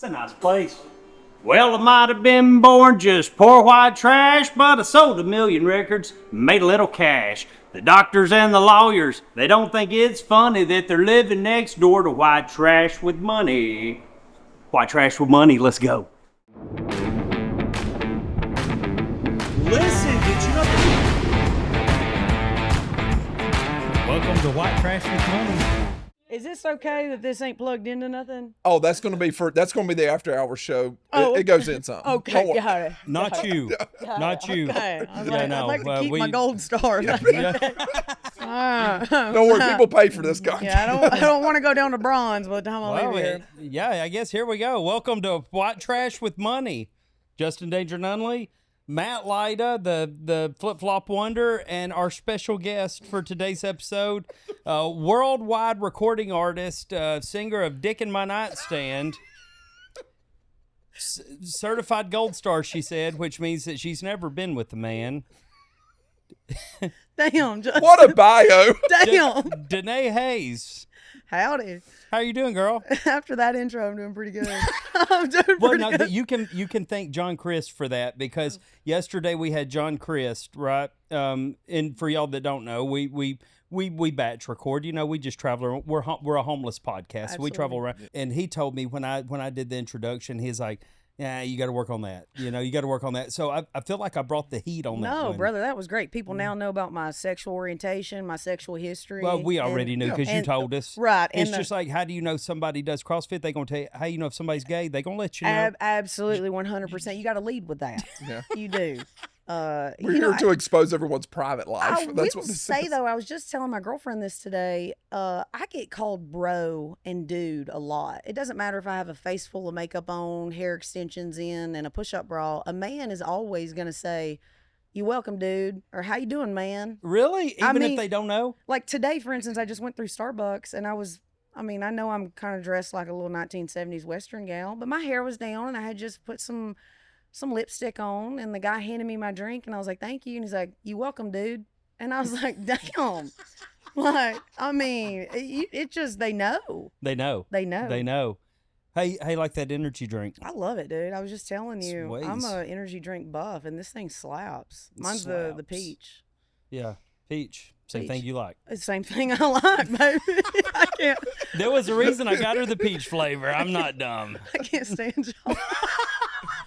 It's a nice place. Well, I might have been born just poor white trash, but I sold 1 million records, made a little cash. The doctors and the lawyers, they don't think it's funny that they're living next door to white trash with money. White trash with money, let's go. Listen, did you know? Welcome to White Trash with Money. Is this okay that this ain't plugged into nothing? Oh, that's gonna be the after hours show. Oh, it goes in something. Okay, got it. Not you. Not you. Okay. I'd like to keep my gold star. Don't worry, people pay for this content. Yeah, I don't want to go down to bronze by the time I leave here. Yeah, I guess here we go. Welcome to White Trash with Money. Justin Danger Nunley, Matt Lyda, the flip-flop wonder, and our special guest for today's episode, worldwide recording artist, singer of Dick in My Nightstand, certified gold star, she said, which means that she's never been with the man. Damn, Justin. What a bio. Damn. Danae Hays. Howdy. How you doing, girl? After that intro, I'm doing pretty good. I'm doing pretty good. You can thank John Christ for that, because yesterday we had John Christ, right? And for y'all that don't know, we batch record. You know, we just travel. We're a homeless podcast. So we travel around. And he told me when I did the introduction, he's like, yeah, you got to work on that. You know, you got to work on that. So I feel like I brought the heat on that. No, brother, that was great. People now know about my sexual orientation, my sexual history. Well, we already knew because you told us. Right. It's just like, how do you know somebody does CrossFit? They're going to tell you. How you know if somebody's gay? They're going to let you know. Absolutely, 100%. You got to lead with that. Yeah. You do. We're here to expose everyone's private life. That's what this is. Though, I was just telling my girlfriend this today. I get called bro and dude a lot. It doesn't matter if I have a face full of makeup on, hair extensions in, and a push-up bra. A man is always going to say, "You welcome, dude," or "How you doing, man?" Really? Even if they don't know? Like today, for instance, I just went through Starbucks and I know I'm kind of dressed like a little 1970s Western gal, but my hair was down and I had just put some lipstick on, and the guy handed me my drink, and I was like, "Thank you," and he's like, "You welcome, dude." And I was like, damn. Like, I mean, it just, they know. They know. Hey, like that energy drink. I love it, dude. I was just telling you, Sways. I'm a energy drink buff, and this thing slaps. Mine's the peach. Yeah, peach. Same thing you like. It's the same thing I like, baby. I can't. There was a reason I got her the peach flavor. I'm not dumb. I can't stand y'all.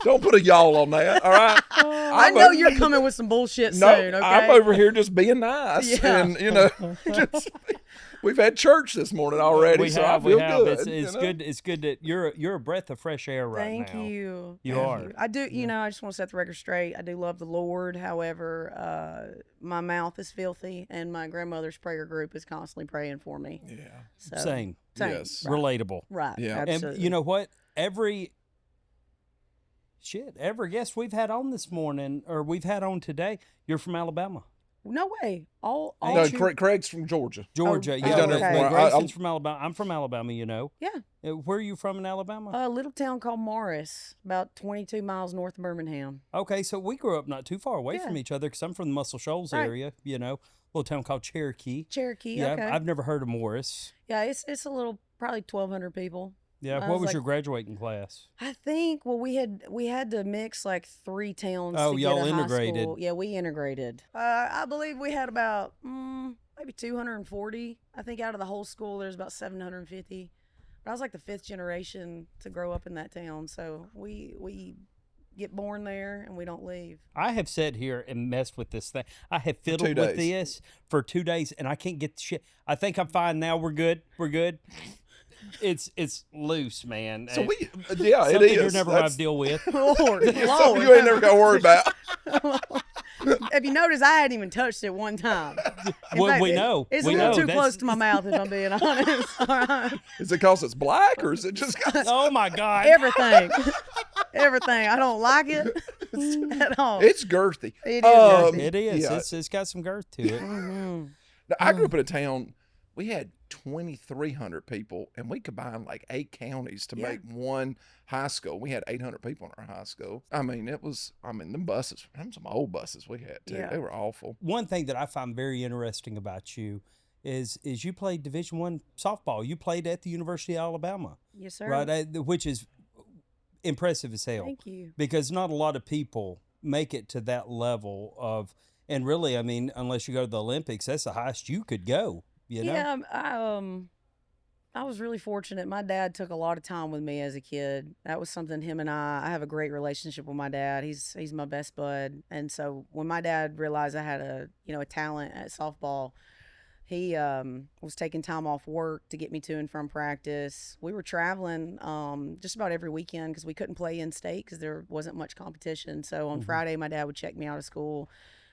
Don't put a y'all on that, all right? I know you're coming with some bullshit soon, okay? I'm over here just being nice. Yeah. And, we've had church this morning already, so I feel good. It's good. It's good that you're a breath of fresh air right now. Thank you. You are. I do, I just want to set the record straight. I do love the Lord. However, my mouth is filthy, and my grandmother's prayer group is constantly praying for me. Yeah. So, Same. Yes. Right. Relatable. Right. Yeah. Absolutely. And you know what? Every guest we've had on this morning, or we've had on today, you're from Alabama. No way. All no, Craig's from Georgia. Georgia. He's done it for Grayson's from Alabama. I'm from Alabama, you know. Yeah. Where are you from in Alabama? A little town called Humorous, about 22 miles north of Birmingham. Okay, so we grew up not too far away from each other, because I'm from the Muscle Shoals area, little town called Cherokee. Yeah, okay. I've never heard of Morris. Yeah, it's a little, probably 1,200 people. Yeah, what was your graduating class? I think, we had to mix like 3 towns to get y'all a integrated. high school. Yeah, we integrated. I believe we had about maybe 240. I think out of the whole school, there's about 750. But I was like the 5th generation to grow up in that town, so we get born there and we don't leave. I have sat here and messed with this thing. I have fiddled with this for 2 days, and I can't get the shit. I think I'm fine now. We're good. It's loose, man. So it is. You're never going to deal with. Lord. You ain't never got to worry about. If you notice, I hadn't even touched it one time. Well, we know. It's a little too close to my mouth, if I'm being honest. All right. Is it because it's black, or is it just? Oh my God! Everything. I don't like it at all. It's girthy. It is girthy. It is. Yeah. It's got some girth to it. Mm-hmm. Now, I grew up in a town. We had 2,300 people, and we combined like 8 counties to make one high school. We had 800 people in our high school. I mean, them buses, some old buses we had too. Yeah. They were awful. One thing that I find very interesting about you is you played Division I softball. You played at the University of Alabama. Yes, sir. Right, which is impressive as hell. Thank you. Because not a lot of people make it to that level of, and really, I mean, unless you go to the Olympics, that's the highest you could go. You know? Yeah, I was really fortunate. My dad took a lot of time with me as a kid. That was something him and I have a great relationship with my dad. He's my best bud. And so when my dad realized I had a talent at softball, he was taking time off work to get me to and from practice. We were traveling just about every weekend because we couldn't play in state because there wasn't much competition. So on Friday, my dad would check me out of school.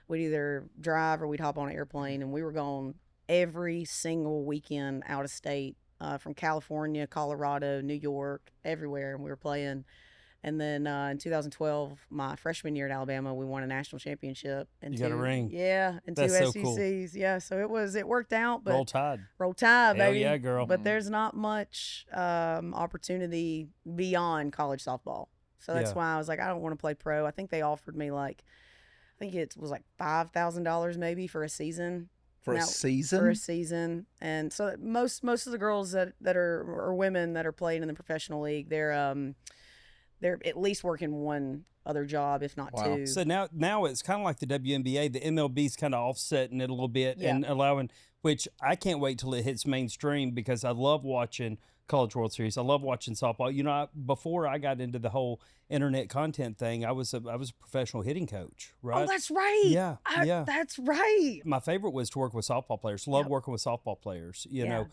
We'd either drive or we'd hop on an airplane, and we were gone every single weekend out of state, from California, Colorado, New York, everywhere, and we were playing. And then in 2012, my freshman year at Alabama, we won a national championship. And You got a ring. Yeah, and That's two so SECs. cool. Yeah, so it worked out. But Roll Tide. Roll Tide, Hell baby. yeah, girl. But there's not much opportunity beyond college softball. So that's Yeah. why I was like, I don't want to play pro. I think they offered me I think it was like $5,000 maybe for a season. For a season? For a season. And so most of the girls that are or women that are playing in the professional league, they're at least working one other job, if not two. So now it's kind of like the WNBA. The MLB's kind of offsetting it a little bit and allowing, which I can't wait till it hits mainstream because I love watching College World Series. I love watching softball. You know, before I got into the whole internet content thing, I was a professional hitting coach, right? Oh, that's right. Yeah, yeah. That's right. My favorite was to work with softball players. Love working with softball players, you know.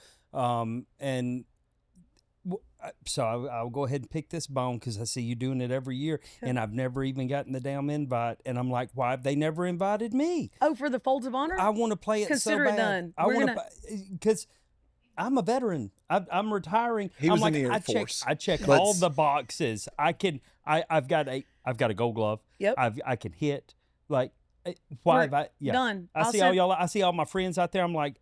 And so I'll go ahead and pick this bone because I see you doing it every year, and I've never even gotten the damn invite. And I'm like, why have they never invited me? Oh, for the Folds of Honor? I want to play it Consider so it bad. done. I want to, because I'm a veteran. I'm retiring. He was I'm in the Air Force. I check all the boxes. I've got a Gold Glove. Yep. I can hit. Like, why have I? Yeah. Done. I see all y'all. I see all my friends out there. I'm like,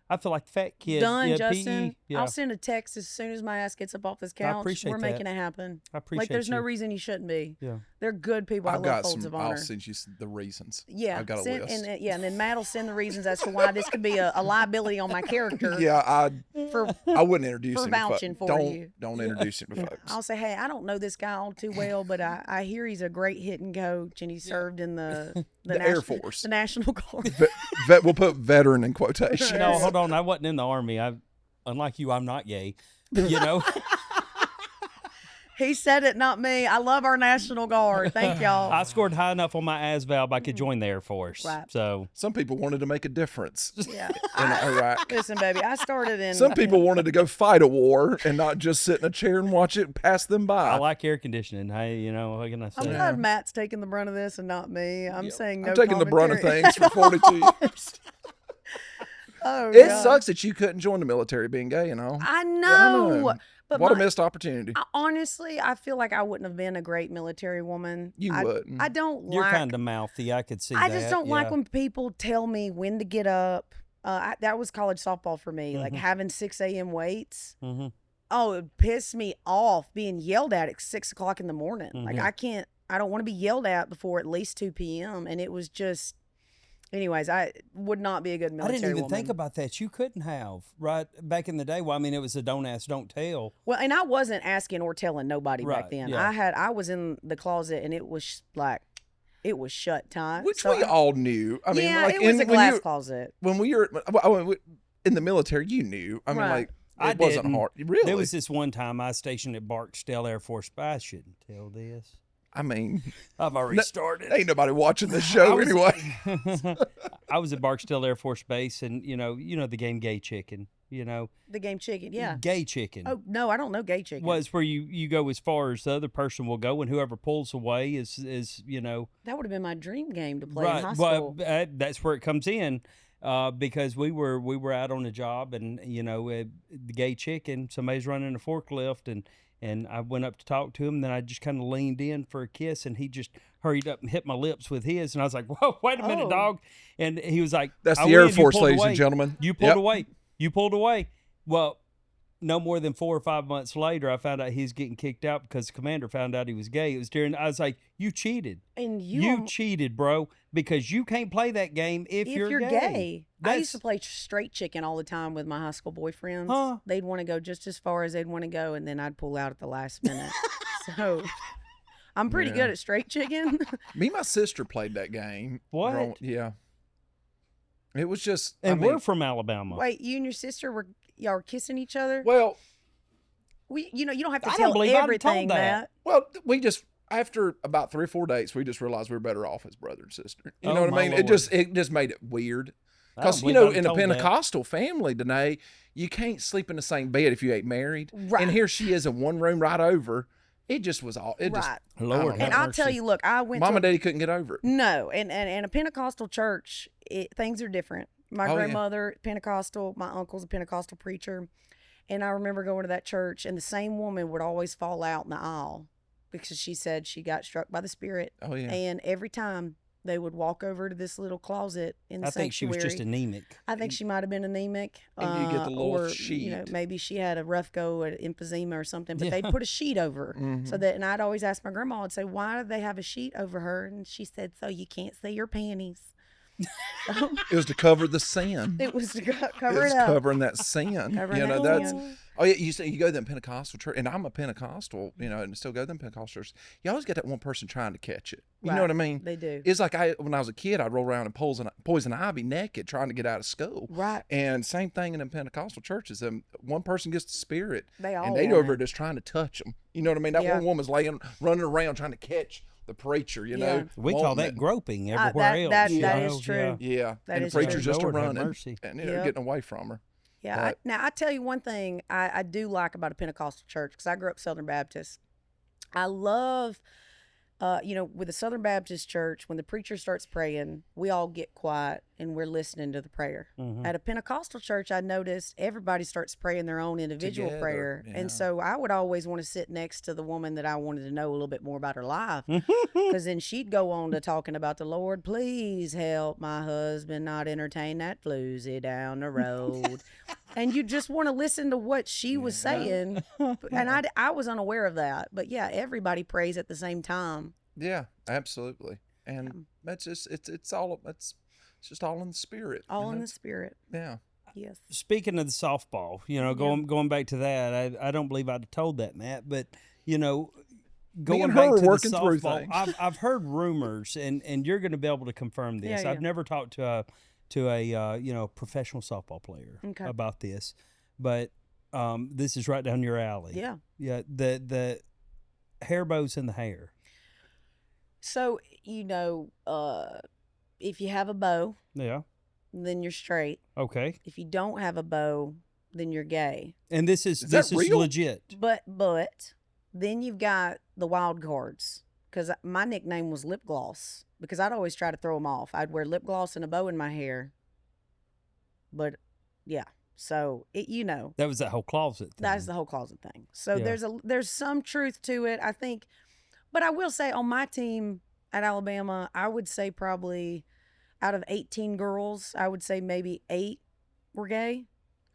I feel like the fat kid. Done, yeah, Justin. PE. I'll send a text as soon as my ass gets up off this couch. appreciate We're that. making it happen. I appreciate there's no you. reason you shouldn't be. Yeah. They're good people. I I've love got Folds of some. Honor. I'll send you the reasons. Yeah, I've got a list. And then Matt will send the reasons as to why this could be a liability on my character. Yeah, I wouldn't introduce for him. vouching for you. Don't introduce him to folks. I'll say, hey, I don't know this guy all too well, but I hear he's a great hitting coach, and he served in the Air Force, the National Guard. We'll put veteran in quotation. No, hold on. I wasn't in the Army. Unlike you, I'm not gay. You know. He said it, not me. I love our National Guard. Thank y'all. I scored high enough on my ASVAB I could join the Air Force. Right. So Some people wanted to make a difference Yeah. in Iraq. Listen, baby, I started in. Some people wanted to go fight a war and not just sit in a chair and watch it pass them by. I like air conditioning. Hey, you know, what can I say? I'm glad Matt's taking the brunt of this and not me. I'm saying no. I'm taking the brunt of commentary. things for 42 years. Oh, It God. sucks that you couldn't join the military being gay, you know. I I know. know. But What a missed opportunity. honestly, I feel like I wouldn't have been a great military woman. You wouldn't. I don't You're like. kind of mouthy. I could see that. I just don't like yeah. when people tell me when to get up. That was college softball for me. Like having 6 a.m. weights. Mm-hmm. Oh, it pissed me off being yelled at 6 o'clock in the morning. Like Mm-hmm. I don't want to be yelled at before at least 2 p.m. And it was just. Anyways, I would not be a good military I didn't even woman. think about that. You couldn't have, right? Back in the day, well, I mean, it was a don't ask, don't tell. Well, and I wasn't asking or telling nobody Right, back then. yeah. I was in the closet and it was like, it was shut time. Which So we all knew. I mean, yeah, like it was a when glass you closet. when we were in the military, you knew. I mean, Right. like I it wasn't didn't. hard. Really? There was this one time I was stationed at Barksdale Air Force Base. I shouldn't tell this. I mean, I've already started. ain't nobody watching this show anyway. I was at Barksdale Air Force Base, and you know the game Gay Chicken. You know, The game chicken, yeah. Gay Chicken. Oh no, I don't know gay chicken. Was where you go as far as the other person will go, and whoever pulls away is you know. That would have been my dream game to play Right. in high Well, school. that's where it comes in, because we were out on a job, and you know the Gay Chicken. Somebody's running a forklift, and I went up to talk to him. And then I just kind of leaned in for a kiss, and he just hurried up and hit my lips with his. And I was like, "Whoa, wait a minute, Oh. dog!" And he was like, That's "I the Air win, you Force, pulled ladies away. and gentlemen. You pulled Yep. away. You pulled away." Well, no more than 4 or 5 months later, I found out he's getting kicked out because the commander found out he was gay. It was during. I was like, "You cheated. And You cheated, bro, because you can't play that game if you're gay." I used to play straight chicken all the time with my high school boyfriends. Huh? They'd want to go just as far as they'd want to go, and then I'd pull out at the last minute. So I'm pretty good at straight chicken. Me and my sister played that game. What? Yeah. It was just. And I mean, we're from Alabama. Wait, you and your sister y'all were kissing each other? well, You don't have to I don't tell believe I'd have told everything, that. Matt. well, we just after about 3 or 4 dates, we just realized we were better off as brother and sister. You Oh, know what I my mean? Lord. It just made it weird. I don't Because believe I'd have in a told that. Pentecostal family, Danae, you can't sleep in the same bed if you ain't married. Right. And here she is in one room right over. It just was all. It just. Right. Lord I don't have know. And I'll tell mercy. you, look, I went Mom to and Daddy couldn't get over it. No, and a Pentecostal church, things are different. My Oh, yeah. grandmother, Pentecostal, my uncle's a Pentecostal preacher. And I remember going to that church, and the same woman would always fall out in the aisle because she said she got struck by the Spirit. Oh yeah. And every time they would walk over to this little closet in the I think she was just sanctuary. anemic. I think she might have been anemic. And you get the little or, sheet. maybe she had a rough go at emphysema or something, but they'd Yeah. put a sheet over. Mhm. So that, and I'd always ask my grandma, I'd say, why do they have a sheet over her? And she said, so you can't see your panties. It was to cover the sin. It was to It cover was it up. covering that sin. Covering you know, that that's. sin. Oh yeah, you say you go to them Pentecostal church, and I'm a Pentecostal, and still go to them Pentecostal church. You always get that one person trying to catch it. You know Right. what I mean? They do. It's like when I was a kid, I'd roll around in poison ivy naked trying to get out of school. Right. And same thing in them Pentecostal churches. One person gets the Spirit, They all and they want over it. just trying to touch them. You know what I mean? That Yeah. one woman's running around trying to catch the preacher. You know, We call wanting that it. groping everywhere else. that you is know? true. Yeah, That and is the preacher's true. just Lord have running, mercy. and Yep. getting away from her. Yeah. But- Now, I tell you one thing I do like about a Pentecostal church, because I grew up Southern Baptist. I love, with the Southern Baptist church, when the preacher starts praying, we all get quiet and we're listening to the prayer. Mhm. At a Pentecostal church, I noticed everybody starts praying their own individual Together, prayer. yeah. And so I would always want to sit next to the woman that I wanted to know a little bit more about her life. Because then she'd go on to talking about the Lord, please help my husband not entertain that floozy down the road. And you just want to listen to what she was saying. And I was unaware of that. But yeah, everybody prays at the same time. Yeah, absolutely. And that's just it's just all in the spirit. All and in the that's- spirit. Yeah. Yes. Speaking of the softball, going back to that, I don't believe I'd have told that, Matt, but going and back her to the working through softball, things. I've heard rumors, and you're going to be able to confirm this. Yeah, I've yeah. never talked to a professional softball player Okay. about this, but this is right down your alley. Yeah. Yeah. The hair bows in the hair. So, if you have a bow, Yeah. then you're straight. Okay. If you don't have a bow, then you're gay. And this is that real? legit. But then you've got the wild cards, because my nickname was lip gloss, because I'd always try to throw them off. I'd wear lip gloss and a bow in my hair. But yeah, so That was that whole closet thing. that's the whole closet thing. So Yeah. there's some truth to it, I think. But I will say on my team at Alabama, I would say probably out of 18 girls, I would say maybe 8 were gay.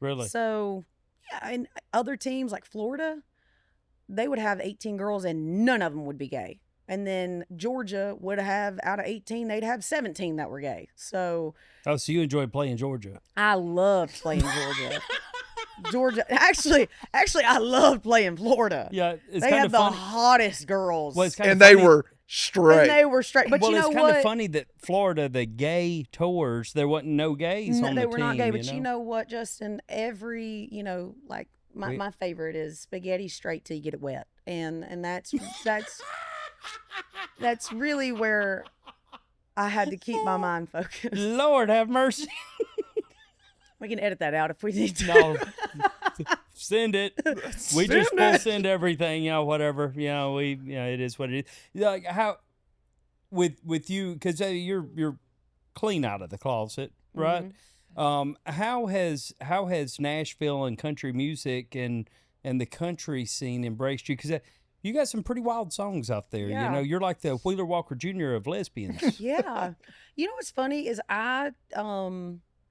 Really? So, yeah, and other teams like Florida, they would have 18 girls and none of them would be gay. And then Georgia would have, out of 18, they'd have 17 that were gay. So Oh, so you enjoyed playing Georgia? I loved playing Georgia. Actually, I loved playing Florida. Yeah, it's They kind had of the funny. hottest girls. Well, it's kind And of they funny. were straight. And they were straight. But Well, you know it's what? kind of funny that Florida, the gay tours, there wasn't no gays No, on they the were team. not gay, but you know what, Justin? Every, like my favorite is spaghetti straight till you get it wet, and that's really where I had to keep my mind focused. Lord have mercy. We can edit that out if we need to. No, send it. We just full send everything. Whatever. It is what it is. Like how with you, because you're clean out of the closet, right? How has Nashville and country music and the country scene embraced you? Because you got some pretty wild songs out there. Yeah. You're like the Wheeler Walker Jr. of lesbians. Yeah. You know what's funny is I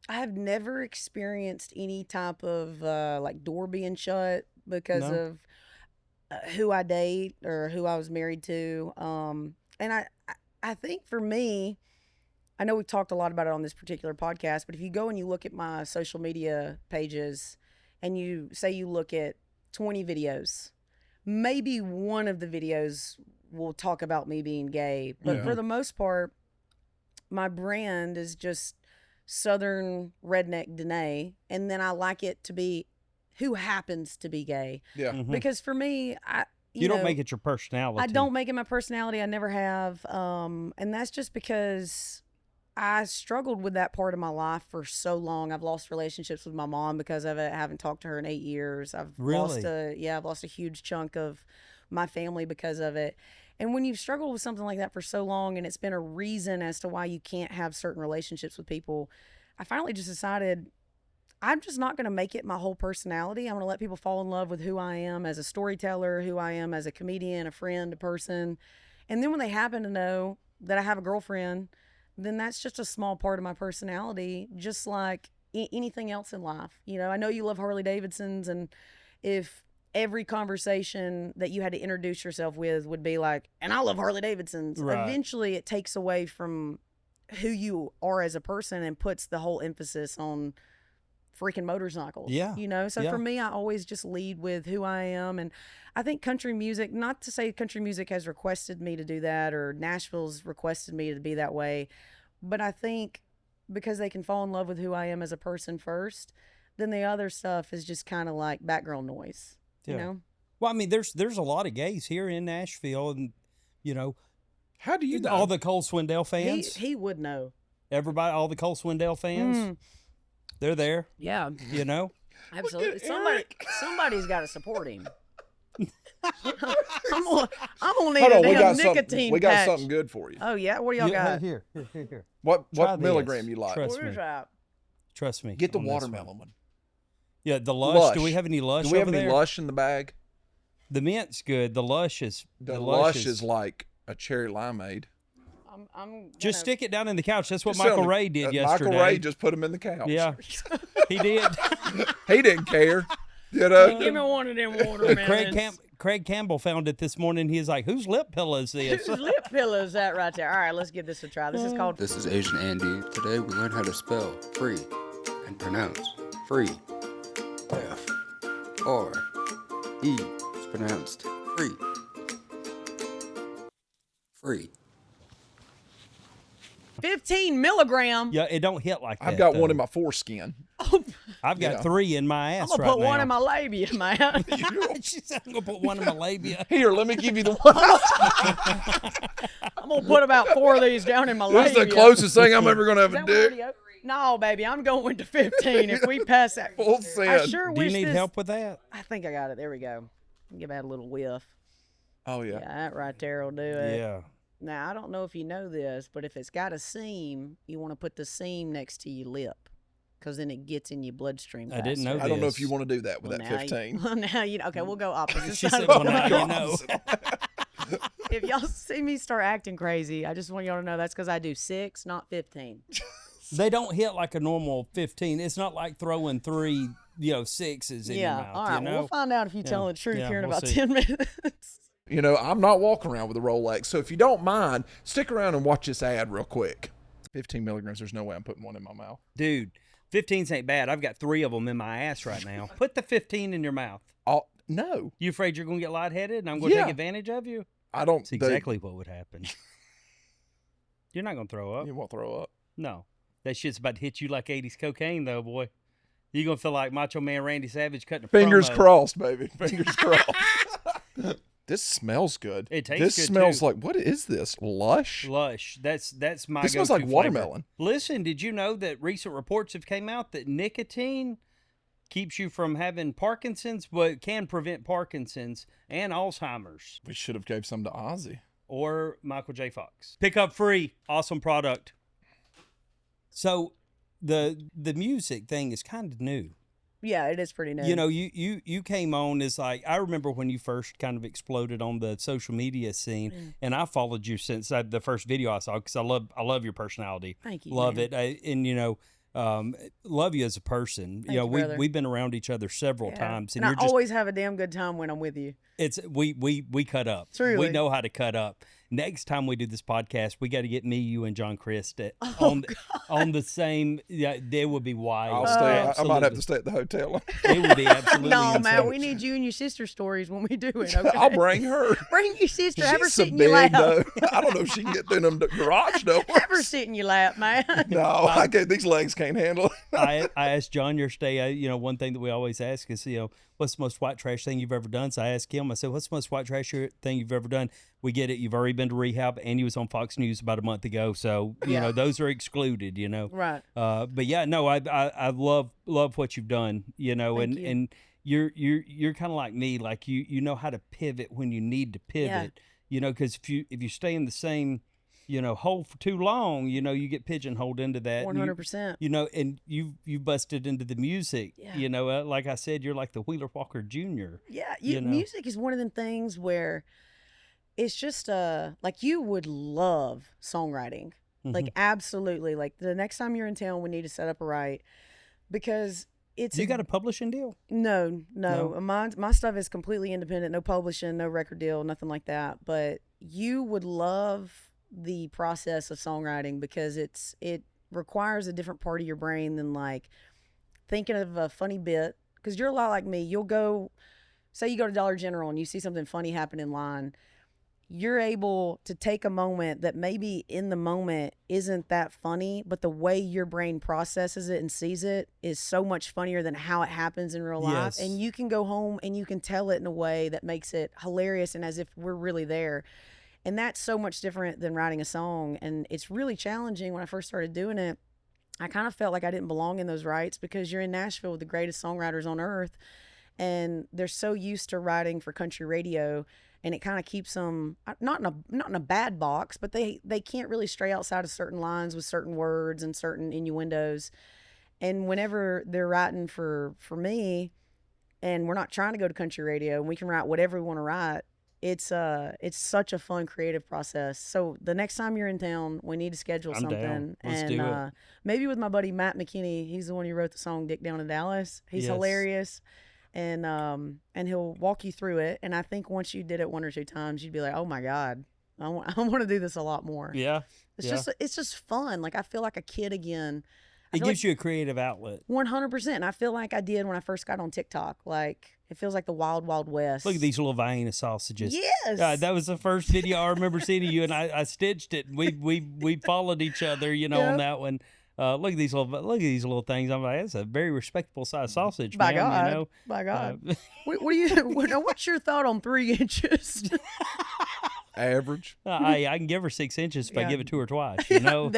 have never experienced any type of like door being shut because No? of who I date or who I was married to. And I think for me, I know we've talked a lot about it on this particular podcast, but if you go and you look at my social media pages and you say you look at 20 videos, maybe one of the videos will talk about me being gay, but for the most part, my brand is just Southern redneck Danae, and then I like it to be who happens to be gay. Yeah. Because for me, you don't make it your personality. I don't make it my personality. I never have. And that's just because I struggled with that part of my life for so long. I've lost relationships with my mom because of it. I haven't talked to her in 8 years. I've lost a huge chunk of my family because of it. And when you've struggled with something like that for so long, and it's been a reason as to why you can't have certain relationships with people, I finally just decided I'm just not going to make it my whole personality. I'm going to let people fall in love with who I am as a storyteller, who I am as a comedian, a friend, a person. And then when they happen to know that I have a girlfriend, then that's just a small part of my personality, just like anything else in life. You know, I know you love Harley Davidsons, and if every conversation that you had to introduce yourself with would be like, and I love Harley Davidsons, eventually it takes away from who you are as a person and puts the whole emphasis on freaking motorcycles. Yeah. You know, so for me, I always just lead with who I am. And I think country music, not to say country music has requested me to do that or Nashville's requested me to be that way, but I think because they can fall in love with who I am as a person first, then the other stuff is just kind of like background noise, you know? Well, I mean, there's a lot of gays here in Nashville, and, you know. How do you know? All the Cole Swindell fans. He would know. Everybody, all the Cole Swindell fans. They're there. Yeah. You know? Absolutely. Somebody's got to support him. I'm gonna need a damn nicotine We got patch. something good for you. Oh yeah, what do y'all got? Here. What Try milligram this. you like? Trust What me. is that? Trust me. Get the on this watermelon one. Yeah, the Lush. Do we have any Lush? Do we have over any there? Lush in the bag? The mint's good. The Lush is. The Lush is like a cherry limeade. I'm just stick it down in the couch. That's what Just Michael tell me, Ray did yesterday. Michael Ray just put them in the couch. Yeah, he did. He didn't care. You know? Give me one of them watermelons. Craig Campbell found it this morning. He's like, "Whose lip pillow is this?" Whose lip pillow is that right there? All right, let's give this a try. This is called. This is Asian Andy. Today we learn how to spell free and pronounce free. F-R-E. It's pronounced free. Free. 15 milligram. Yeah, it don't hit like that. I've got though. one in my foreskin. I've got 3 in my ass I'm gonna right put now. one in my labia, man. She said, "I'm gonna put one in my labia." Here, let me give you the one. I'm gonna put about 4 of these down in my This labia. is the closest thing I'm ever gonna have Is a that one dick. already No, baby, I'm going to 15. If we pass that, Full send. I sure Do you wish need this. help with that? I think I got it. There we go. Give that a little whiff. Oh yeah. Yeah, that right there will do it. Yeah. Now, I don't know if you know this, but if it's got a seam, you want to put the seam next to your lip because then it gets in your bloodstream I didn't know faster. I don't know if this. you want to do that with Well, that now 15. Now you okay, we'll go opposite. She side said, of "Well, the now room. you know." If y'all see me start acting crazy, I just want y'all to know that's because I do 6, not 15. They don't hit like a normal 15. It's not like throwing 3, 6s in your Yeah, mouth. all right. You know? We'll find out if you're telling the truth Yeah, here in we'll about see. 10 minutes. You know, I'm not walking around with a Rolex, so if you don't mind, stick around and watch this ad real quick. 15 milligrams. There's no way I'm putting one in my mouth. Dude, 15s ain't bad. I've got 3 of them in my ass right now. Put the 15 in your mouth. No, You afraid you're going to get lightheaded and I'm going to take advantage of you? I don't. That's exactly what would happen. You're not going to throw up. You won't throw up. No. That shit's about to hit you like 80s cocaine, though, boy. You're going to feel like Macho Man Randy Savage cutting a Fingers promo. crossed, baby. Fingers crossed. This smells good. It tastes This good, smells too. like, what is this? Lush? Lush. That's my This smells go-to like flavor. watermelon. Listen, did you know that recent reports have came out that nicotine keeps you from having Parkinson's, but can prevent Parkinson's and Alzheimer's? We should have gave some to Ozzy. Or Michael J. Fox. Pick up free. Awesome product. So the music thing is kind of new. Yeah, it is pretty new. You know, you came on as like, I remember when you first kind of exploded on the social media scene, and I followed you since the first video I saw because I love your personality. Thank you. Love man. it, and love you as a person. Thank you, brother. we've been around each other several Yeah. times, and I you're just always have a damn good time when I'm with you. we cut up. Truly. We know how to cut up. next time we do this podcast, we got to get me, you, and John Christ on the same. Yeah, they would be wild. I'll stay. I might have to stay at the hotel. It would be absolutely No, insane. man, we need you and your sister stories when we do it. Okay? I'll bring her. Bring your sister. Have her She's sit so in your lap. big, though. I don't know if she can get through them garage doors. Have her sit in your lap, man. No, I can't. These legs can't handle it. I asked John yesterday, one thing that we always ask is, what's the most white trash thing you've ever done? So I asked him, I said, what's the most white trash thing you've ever done? We get it. You've already been to rehab, and you was on Fox News about a month ago. So, those are excluded, Right. But yeah, no, I love what you've done, and you're kind of like me, like you know how to pivot when you need to pivot, because if you stay in the same hole for too long, you get pigeonholed into that. 100%. And you've busted into the music. Yeah. Like I said, you're like the Wheeler Walker Jr. Yeah, music is one of them things where it's just like you would love songwriting. Like absolutely. Like the next time you're in town, we need to set up a right because it's You got a publishing deal? No. My stuff is completely independent, no publishing, no record deal, nothing like that. But you would love the process of songwriting because it requires a different part of your brain than like thinking of a funny bit, because you're a lot like me. You'll go, say you go to Dollar General and you see something funny happen in line, you're able to take a moment that maybe in the moment isn't that funny, but the way your brain processes it and sees it is so much funnier than how it happens in real life. Yes. And you can go home and you can tell it in a way that makes it hilarious and as if we're really there. And that's so much different than writing a song. And it's really challenging. When I first started doing it, I kind of felt like I didn't belong in those rights because you're in Nashville with the greatest songwriters on earth. And they're so used to writing for country radio. And it kind of keeps them not in a bad box, but they can't really stray outside of certain lines with certain words and certain innuendos. And whenever they're writing for me, and we're not trying to go to country radio, and we can write whatever we want to write, it's such a fun creative process. So the next time you're in town, we need to schedule I'm something. down. Let's and do it. Maybe with my buddy Matt McKinney. He's the one who wrote the song Dick Down in Dallas. He's Yes. hilarious. And he'll walk you through it. And I think once you did it one or two times, you'd be like, oh my God, I want to do this a lot more. Yeah. It's just fun. Like I feel like a kid again. It gives you a creative outlet. 100%. I feel like I did when I first got on TikTok. Like it feels like the wild, wild west. Look at these little Vienna sausages. Yes. That was the first video I remember seeing of you, and I stitched it. We followed each other, on that one. Look at these little things. I'm like, that's a very respectable size sausage, By man. God. By God. What do you? What's your thought on 3 inches? Average. I can give her 6 inches if I Yeah. give it to her twice. There, You know?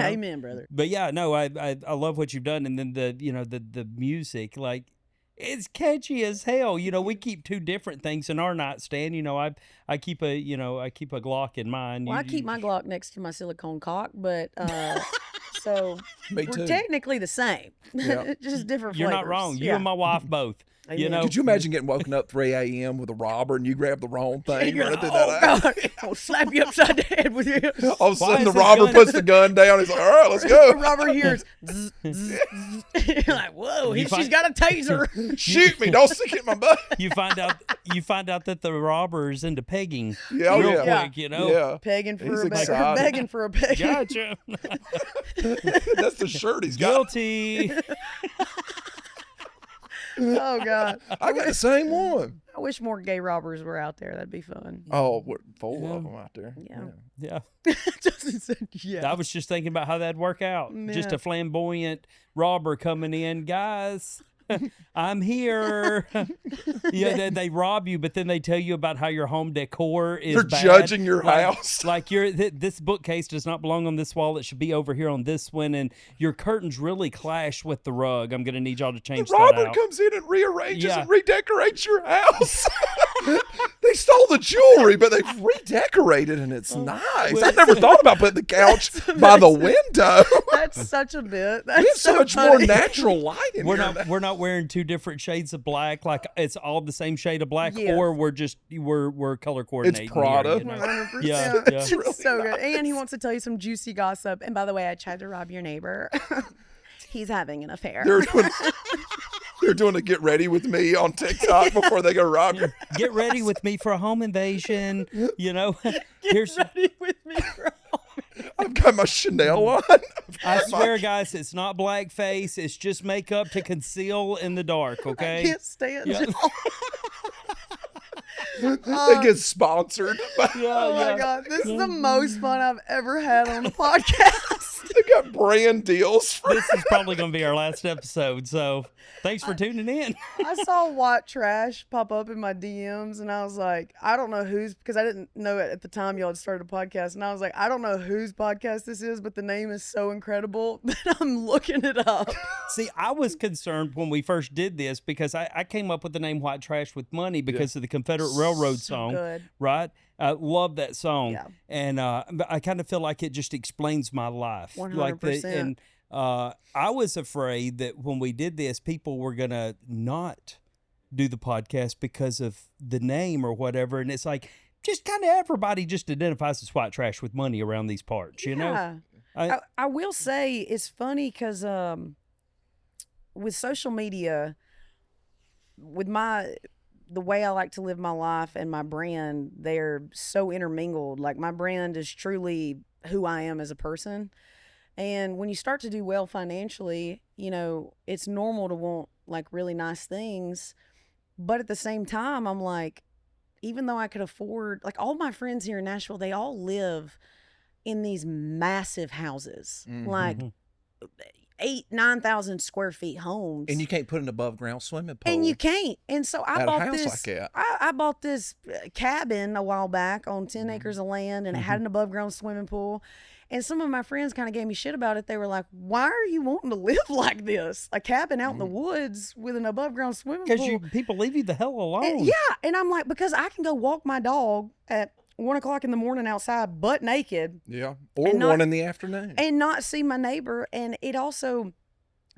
amen, brother. But yeah, no, I love what you've done, and then the music, like it's catchy as hell. We keep two different things in our nightstand. I keep a Glock in mine. Well, I keep my Glock next to my silicone cock, but so Me we're too. technically the same. Yeah. Just different You're flavors. not wrong. You Yeah. and my wife both. Amen. Could you imagine getting woken up 3 a.m. with a robber and you grab the wrong thing? You're Running like, through that oh God, I'll slap you upside the head with you. All of a Why sudden, is the this robber gun- puts the gun down. He's like, all right, let's go. Robert hears, zzz, zzz, zzz. You're like, whoa, she's got a taser. Shoot me. Don't stick it in my butt. You find out that the robber is into pegging Yeah, real yeah. quick. Yeah. Begging for He's a beg, excited. begging for a peg. Gotcha. That's the shirt he's got. Guilty. Oh God, I got the same one. I wish more gay robbers were out there. That'd be fun. Oh, we're full of them out there. Yeah. Yeah. Justin said, yeah. I was just thinking about how that'd work out. Just Yeah. a flamboyant robber coming in, guys. I'm here. They rob you, but then they tell you about how your home decor is They're bad. judging your Like- house. Like this bookcase does not belong on this wall. It should be over here on this one. And your curtains really clash with the rug. I'm going to need y'all to change The that robber out. comes in and rearranges Yeah. and redecorates your house. They stole the jewelry, but they've redecorated and it's nice. Well, I never thought about putting the couch by the window. That's such a bit. That's We have so much more funny. natural light in We're here. not wearing two different shades of black. Like it's all the same shade of black, Yes. or we're color coordinating. here, Prada. 100%. Yeah, yeah. It's really so good. And he wants to tell you some juicy gossip. And by the way, I tried to rob your neighbor. He's having an affair. They're doing- They're doing a get ready with me on TikTok before they go rob you. Get ready with me for a home invasion. You know, here's. Ready with me, bro. I've got my Chanel on. I swear, guys, it's not blackface. It's just makeup to conceal in the dark. Okay. I can't stand Yeah. you. They get sponsored. Oh my God. This is the most fun I've ever had on a podcast. They got brand deals. This is probably going to be our last episode. So thanks for tuning in. I saw white trash pop up in my DMs, and I was like, I don't know whose, because I didn't know it at the time y'all had started a podcast, and I was like, I don't know whose podcast this is, but the name is so incredible that I'm looking it up. See, I was concerned when we first did this because I came up with the name White Trash with Money because of the Confederate Railroad So song, good. right? I love that song. Yeah. And I kind of feel like it just explains my life. 100%. And I was afraid that when we did this, people were going to not do the podcast because of the name or whatever. And it's like, just kind of everybody just identifies as White Trash with Money around these parts, you know? I will say it's funny because with social media, with the way I like to live my life and my brand, they're so intermingled. Like my brand is truly who I am as a person. And when you start to do well financially, you know, it's normal to want like really nice things. But at the same time, I'm like, even though I could afford, like all my friends here in Nashville, they all live in these massive houses, like 8,000-9,000 square feet homes. And you can't put an above ground swimming pool. And you can't. And so I At a bought house this. like that. I bought this cabin a while back on 10 acres of land, and it had an above ground swimming pool. And some of my friends kind of gave me shit about it. They were like, "Why are you wanting to live like this? A cabin out in the woods with an above ground swimming pool?" Because people leave you the hell alone. And, yeah, and I'm like, because I can go walk my dog at 1 o'clock in the morning outside, butt naked. Yeah. Or And not- 1 in the afternoon. And not see my neighbor. And it also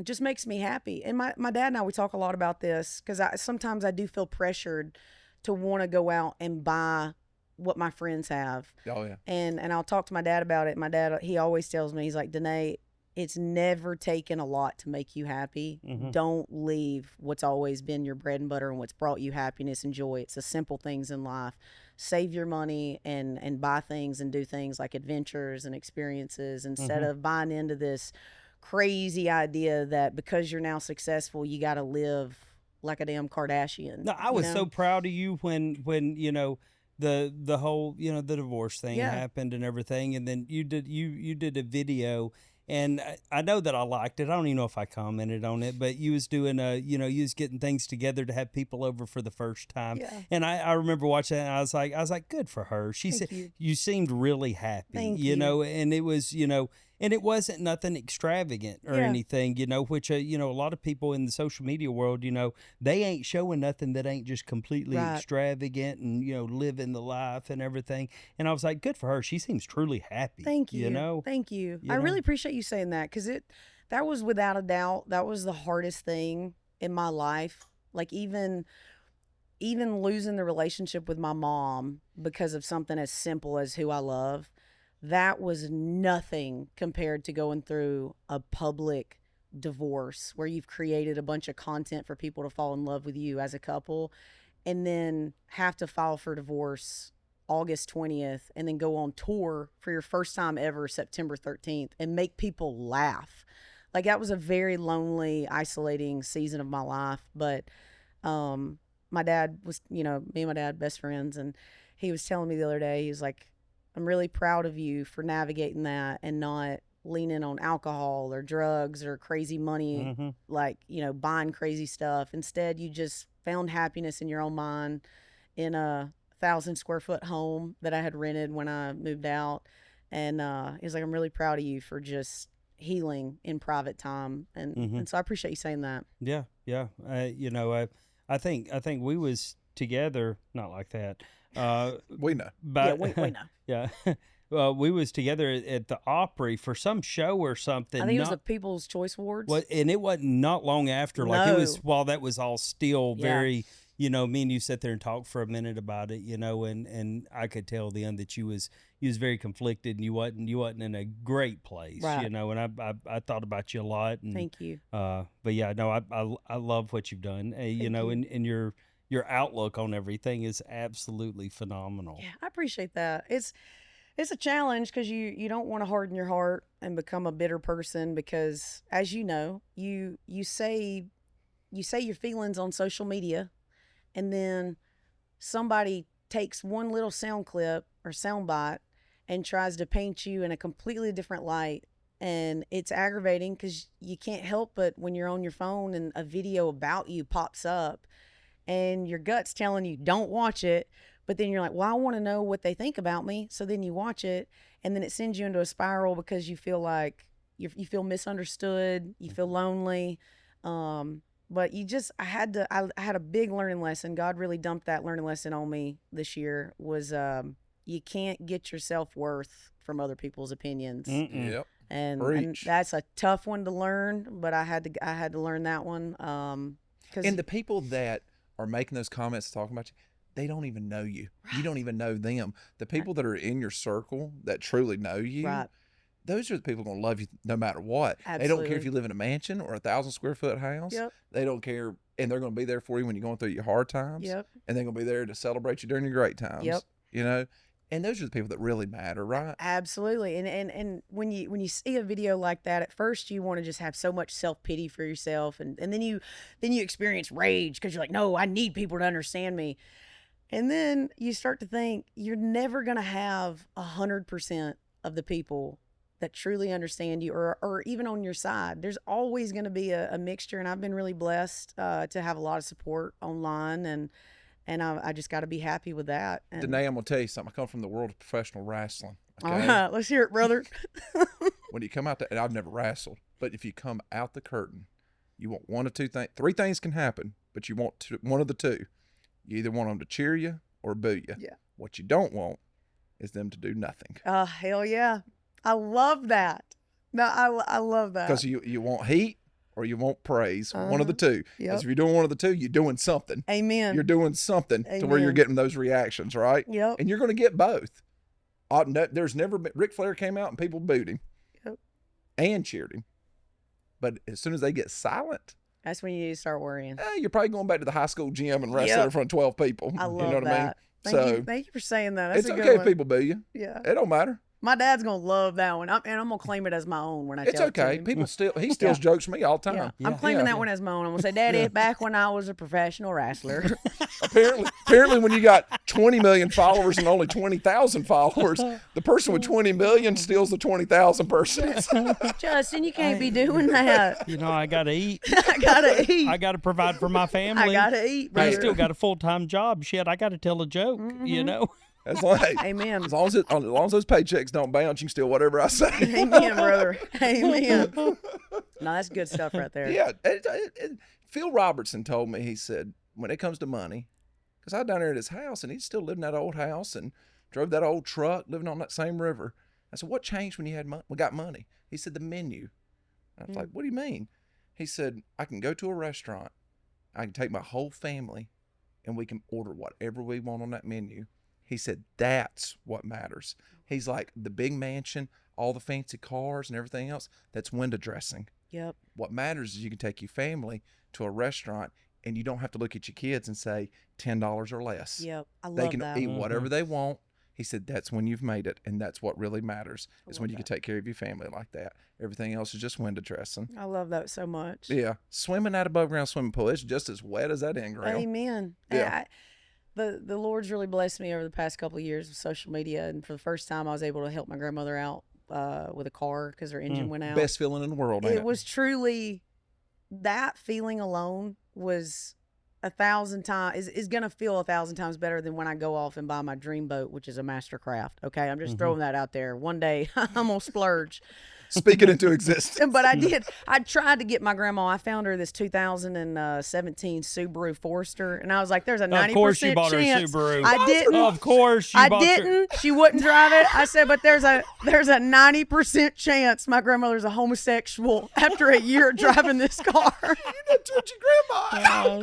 just makes me happy. And my dad and I, we talk a lot about this because sometimes I do feel pressured to want to go out and buy what my friends have. Oh, yeah. And I'll talk to my dad about it. My dad, he always tells me, he's like, Danae, it's never taken a lot to make you happy. Don't leave what's always been your bread and butter and what's brought you happiness and joy. It's the simple things in life. Save your money and buy things and do things like adventures and experiences instead of buying into this crazy idea that because you're now successful, you got to live like a damn Kardashian. No, I was so proud of you when you know the whole the divorce thing happened and everything, and then you did a video. And I know that I liked it. I don't even know if I commented on it, but you was doing you was getting things together to have people over for the first time. Yeah. And I remember watching that, and I was like, good for her. She said, you seemed really happy, Thank you know, and it was, and it wasn't nothing extravagant or anything, which, a lot of people in the social media world, they ain't showing nothing that ain't just completely extravagant and, living the life and everything. And I was like, good for her. She seems truly happy. Thank you. Thank you. I really appreciate you saying that because that was without a doubt, that was the hardest thing in my life. Like even losing the relationship with my mom because of something as simple as who I love, that was nothing compared to going through a public divorce where you've created a bunch of content for people to fall in love with you as a couple and then have to file for divorce August 20th and then go on tour for your first time ever September 13th and make people laugh. Like that was a very lonely, isolating season of my life. But my dad was, me and my dad best friends, and he was telling me the other day, he was like, I'm really proud of you for navigating that and not leaning on alcohol or drugs or crazy money, like, buying crazy stuff. Instead, you just found happiness in your own mind in a 1,000 square foot home that I had rented when I moved out. And he was like, I'm really proud of you for just healing in private time. And so I appreciate you saying that. Yeah. Yeah. I think we was together, not like that. We know. But, we know. Yeah. We was together at the Opry for some show or something. I think it was the People's Choice Awards. And it wasn't not long after. Like it was while that was all still very, you know, me and you sat there and talked for a minute about it, you know, and I could tell then that you was very conflicted and you wasn't in a great place, Right. you know, and I thought about you a lot. And Thank you. but yeah, no, I love what you've done, you know, you. and your outlook on everything is absolutely phenomenal. Yeah, I appreciate that. It's a challenge because you don't want to harden your heart and become a bitter person because, as you know, you say your feelings on social media, and then somebody takes one little sound clip or sound bite and tries to paint you in a completely different light. And it's aggravating because you can't help but when you're on your phone and a video about you pops up and your gut's telling you don't watch it, but then you're like, well, I want to know what they think about me. So then you watch it, and then it sends you into a spiral because you feel like you feel misunderstood, you feel lonely. But I had a big learning lesson. God really dumped that learning lesson on me this year was you can't get your self-worth from other people's opinions. Yep. And that's a tough one to learn, but I had to learn that one. And the people that are making those comments talking about you, they don't even know you. Right. You don't even know them. The people that are in your circle that truly know you, right. Those are the people going to love you no matter what. Absolutely. They don't care if you live in a mansion or 1,000 square foot house. Yep. They don't care. And they're going to be there for you when you're going through your hard times. Yep. And they're going to be there to celebrate you during your great times. Yep. You know? And those are the people that really matter, right? Absolutely. And when you see a video like that, at first you want to just have so much self-pity for yourself. And then you experience rage because you're like, no, I need people to understand me. And then you start to think you're never going to have 100% of the people that truly understand you or even on your side. There's always going to be a mixture. And I've been really blessed to have a lot of support online, and I just got to be happy with that. And Danae, I'm going to tell you something. I come from the world of professional wrestling. Okay? All right, let's hear it, brother. When you come out, and I've never wrestled, but if you come out the curtain, you want one of two things. Three things can happen, but you want one of the two. You either want them to cheer you or boo you. Yeah. What you don't want is them to do nothing. Oh, hell yeah. I love that. No, I love that. Because you want heat or you want praise. One of the two. Because if you're doing one of the two, you're doing something. Amen. You're doing something to where you're getting those reactions, right? Yep. And you're going to get both. There's never been, Ric Flair came out and people booed him. Yep. And cheered him. But as soon as they get silent, that's when you need to start worrying. You're probably going back to the high school gym and wrestling in front of 12 people. I love you know what that. I mean? Thank you for saying that. That's it's a good okay one. if people boo you. Yeah. It don't matter. My dad's going to love that one. And I'm going to claim it as my own when I tell it to him. People he steals jokes from me all the time. Yeah. I'm claiming that one as my own. I'm going to say, Daddy, back when I was a professional wrestler. Apparently when you got 20 million followers and only 20,000 followers, the person with 20 million steals the 20,000 persons. Justin, you can't be doing that. You know, I got to eat. I got to eat. I got to provide for my family. I got to eat, brother. I still got a full-time job. Shit, I got to tell a joke, you know? That's like, amen. As long as those paychecks don't bounce, you can steal whatever I say. Amen, brother. Amen. No, that's good stuff right there. Yeah. Phil Robertson told me, he said, when it comes to money, because I was down there at his house and he's still living in that old house and drove that old truck, living on that same river. I said, what changed when you had we got money? He said, the menu. I was like, what do you mean? He said, I can go to a restaurant, I can take my whole family, and we can order whatever we want on that menu. He said, that's what matters. He's like, the big mansion, all the fancy cars and everything else, that's window dressing. Yep. What matters is you can take your family to a restaurant and you don't have to look at your kids and say $10 or less. Yep. I love that. They can that. eat whatever they want. He said, that's when you've made it. And that's what really matters is when you can take care of your family like that. Everything else is just window dressing. I love that so much. Yeah. Swimming at above ground swimming pool, it's just as wet as that in ground. Amen. Yeah. The Lord's really blessed me over the past couple of years with social media, and for the first time I was able to help my grandmother out with a car because her engine went out. Best feeling in the world, ain't it? It was truly, that feeling alone was 1,000 times, is going to feel 1,000 times better than when I go off and buy my dream boat, which is a Mastercraft. Okay, I'm just throwing that out there. One day I'm going to splurge. Speak it into existence. But I did. I tried to get my grandma. I found her this 2017 Subaru Forester, and I was like, "There's a 90% chance." Of course, you bought her a Subaru. I didn't. Of course, you I bought her. didn't. She wouldn't drive it. I said, "But there's a 90% chance my grandmother's a homosexual after a year of driving this car." You done told your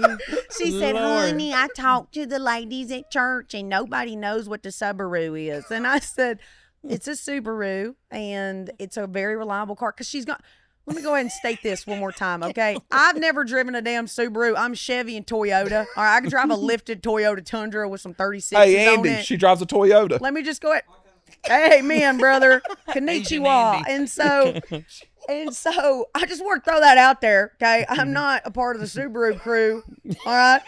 grandma. She said, Lord. "Honey, I talked to the ladies at church, and nobody knows what the Subaru is." And I said, "It's a Subaru, and it's a very reliable car." Because she's got. Let me go ahead and state this one more time, okay? I've never driven a damn Subaru. I'm Chevy and Toyota. All right, I can drive a lifted Toyota Tundra with some 36s Hey, on Andy, it. she drives a Toyota. Let me just go ahead. Hey, man, brother. Konnichiwa. Andy. And so I just want to throw that out there, okay? I'm not a part of the Subaru crew, all right?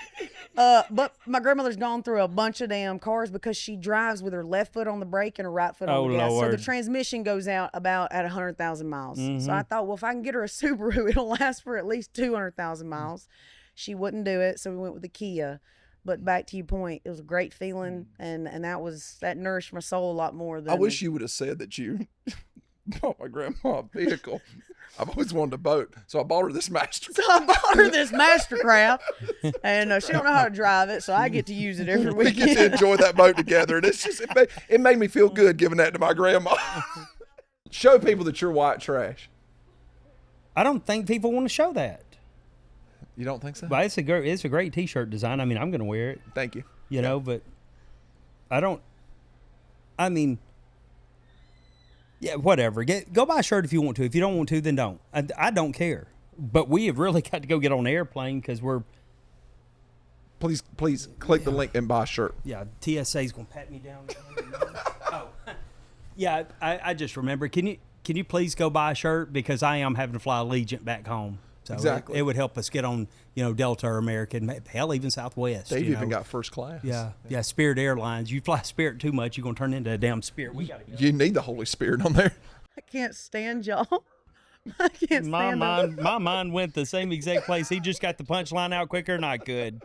But my grandmother's gone through a bunch of damn cars because she drives with her left foot on the brake and her right foot on the gas. So Lord. the transmission goes out about at 100,000 miles. So I thought, well, if I can get her a Subaru, it'll last for at least 200,000 miles. She wouldn't do it, so we went with the Kia. But back to your point, it was a great feeling, and that nourished my soul a lot more than. I wish you would have said that you bought my grandma a vehicle. I've always wanted a boat, so I bought her this Master. So I bought her this Mastercraft, and she don't know how to drive it, so I get to use it every We get to weekend. enjoy that boat together, and it's just it made me feel good giving that to my grandma. Show people that you're white trash. I don't think people want to show that. You don't think so? But it's a great T-shirt design. I mean, I'm going to wear it. Thank you. You know, but I don't. I mean, yeah, whatever. Go buy a shirt if you want to. If you don't want to, then don't. I don't care. But we have really got to go get on the airplane because we're. Please click the link and buy a shirt. Yeah, TSA's gonna pat me down. Oh, yeah. I just remember. Can you please go buy a shirt because I am having to fly Allegiant back home. So Exactly. it would help us get on, Delta or American, hell, even Southwest. They've you even know. got first class. Yeah, Spirit Airlines. You fly Spirit too much, you're gonna turn into a damn Spirit. We gotta go. You need the Holy Spirit on there. I can't stand y'all. I can't My stand them. mind went the same exact place. He just got the punchline out quicker than I could.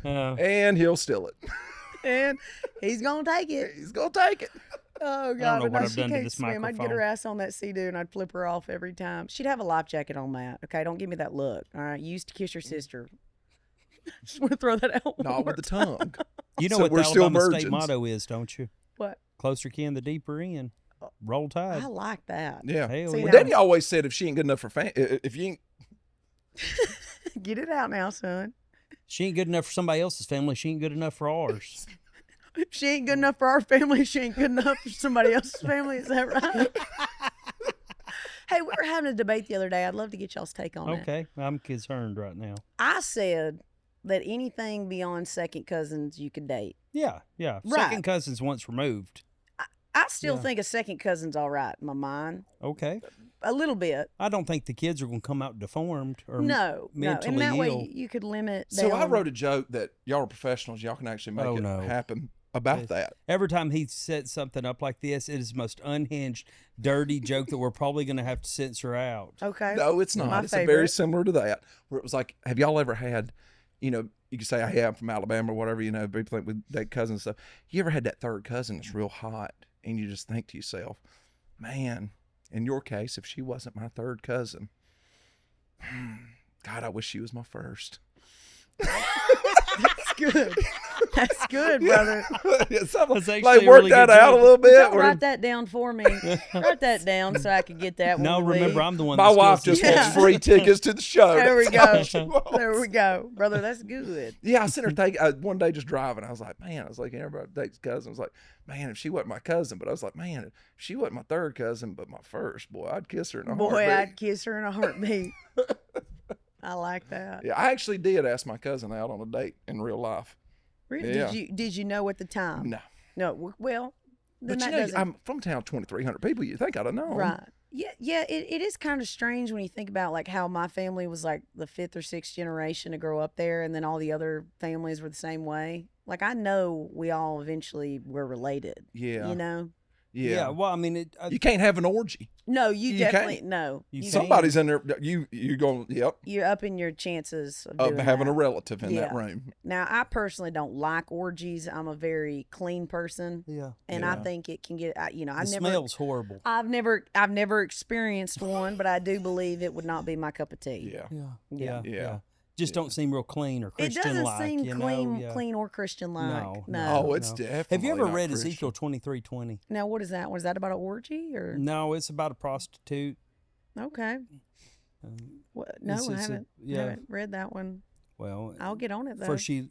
And he'll steal it. And he's gonna take it. He's going to take it. Oh know God! But what no, I've she done to can't this swim. I'd get microphone. her ass on that sea and I'd flip her off every time. She'd have a life jacket on that. Okay, don't give me that look. All right, you used to kiss your sister. Just want to throw that out. Not with the tongue. You know So what we're the still Alabama virgins. state motto is, don't you? What? Closer kin, the deeper in. Roll Tide. I like that. Yeah. Hell See, yeah. Well, now- Daddy always said if she ain't good enough for if you ain't, Get it out now, son. She ain't good enough for somebody else's family. She ain't good enough for ours. If she ain't good enough for our family, she ain't good enough for somebody else's family. Is that right? Hey, we were having a debate the other day. I'd love to get y'all's take on it. Okay, I'm concerned right now. I said that anything beyond second cousins you could date. Yeah. Right. Second cousins once removed. I still Yeah. think a second cousin's all right in my mind. Okay. A little bit. I don't think the kids are going to come out deformed or No. mentally And that ill. way you could limit so I down- wrote a joke that y'all are professionals. Y'all can actually make Oh, it no. happen about Yes. that. Every time he sets something up like this, it is the most unhinged, dirty joke that we're probably going to have to censor out. Okay. No, it's not. My It's very favorite. similar to that, where it was like, have y'all ever had, you could say, hey, I'm from Alabama or whatever, people think with that cousin and stuff. You ever had that third cousin that's real hot and you just think to yourself, man, in your case, if she wasn't my third cousin, God, I wish she was my first. That's good. That's good, brother. Something That's actually like a work really that good out a joke. little bit. Don't where- write that down for me. Write that down so I could get that No, when we remember, leave. I'm the one my that's wife supposed just to- wants free tickets to the show. There we That's all go. she wants. There we go. Brother, that's good. Yeah, I sent her one day just driving. I was like, man, I was like, everybody dates cousin. I was like, man, if she wasn't my cousin, but I was like, man, if she wasn't my third cousin, but my first, boy, I'd kiss her in a Boy, heartbeat. I'd kiss her in a heartbeat. I like that. Yeah, I actually did ask my cousin out on a date in real life. Really? Yeah. Did you know at the time? No, No. Well, then but that you know, doesn't. I'm from town, 2,300 people. You think I'd have known? Right. Yeah. It is kind of strange when you think about like how my family was like the fifth or sixth generation to grow up there, and then all the other families were the same way. Like I know we all eventually were related. Yeah. You know. Yeah. Well, I mean, You can't have an orgy. No, you You definitely can't. no. You You- can't. Somebody's in there. You're going. Yep. You're upping your chances of Of doing having that. a relative in that Yeah. room. Now, I personally don't like orgies. I'm a very clean person, yeah. and I think it can get. I The never. smell's horrible. I've never experienced one, but I do believe it would not be my cup of tea. Yeah. Yeah. Yeah. Just don't seem real clean or It Christian doesn't like. seem you clean, know? Yeah. clean or Christian like. No, No. Oh, it's no. definitely. Have you ever not read Christian. Ezekiel 23:20? Now, what is that? Was that about an orgy or? No, it's about a prostitute. Okay. No, It's- I it's a- haven't. yeah. Haven't read that one. Well, I'll get on it though. for she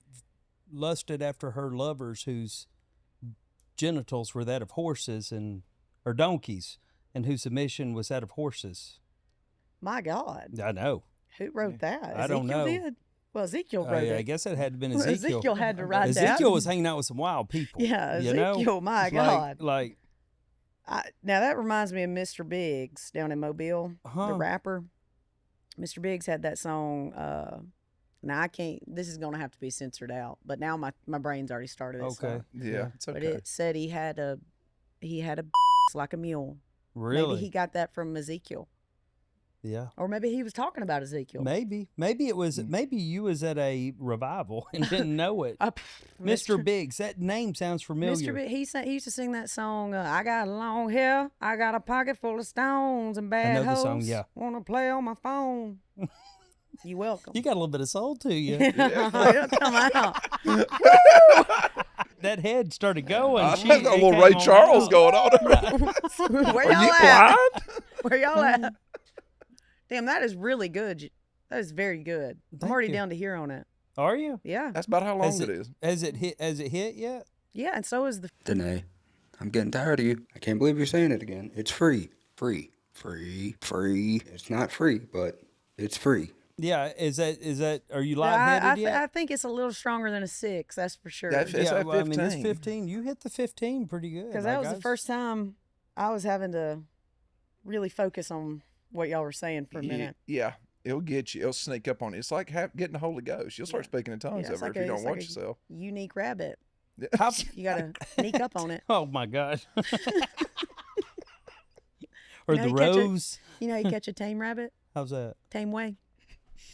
lusted after her lovers whose genitals were that of horses or donkeys, and whose submission was that of horses. My God, I know. who wrote that? I don't Ezekiel know. Did? Well, Ezekiel wrote I it. guess it had to been Well, Ezekiel. Ezekiel had to write that. Ezekiel was hanging out with some wild people. Yeah, you know? Ezekiel. My God. Like Now that reminds me of Mr. Biggs down in Mobile, Huh. the rapper. Mr. Biggs had that song. Now I can't. This is gonna have to be censored out. But now my brain's already started. It, okay. so- Yeah, it's okay. But it said he had a like a mule. Really? Maybe he got that from Ezekiel, yeah. or maybe he was talking about Ezekiel. Maybe it was. Maybe you was at a revival and didn't know it. Mr. Biggs. That name sounds familiar. Mr. Big, he used to sing that song. I got long hair, I got a pocket full of stones and bad know the hoes. song, yeah. Wanna play on my phone? You welcome. You got a little bit of soul to you. It'll come out. That head started going. I She- had a it little came Ray on Charles out. going on. Where Are y'all you at? blind? Where y'all at? Damn, that is really good. That is very good. I'm Thank already you. down to here on it. Are you? Yeah, That's about how long Has it is. Has it hit yet? yeah, and so is the. Danae, I'm getting tired of you. I can't believe you're saying it again. It's free. Free. Free. Free. It's not free, but it's free. Yeah. Is that? Are you I, lightheaded yet? I think it's a little stronger than a 6. That's for sure. It's at well, I mean, it's 15. 15. You hit the 15 pretty good. Because that was the first time I was having to really focus on what y'all were saying for a minute. Yeah, it'll get you. It'll sneak up on you. It's like getting the Holy Ghost. You'll start speaking in tongues Yeah, it's over like if you a- don't it's like watch a- yourself. Unique rabbit. How, You gotta sneak up on it. oh my God. Or You know, the you catch a- rose. You know how you catch a tame rabbit? How's that? Tame way.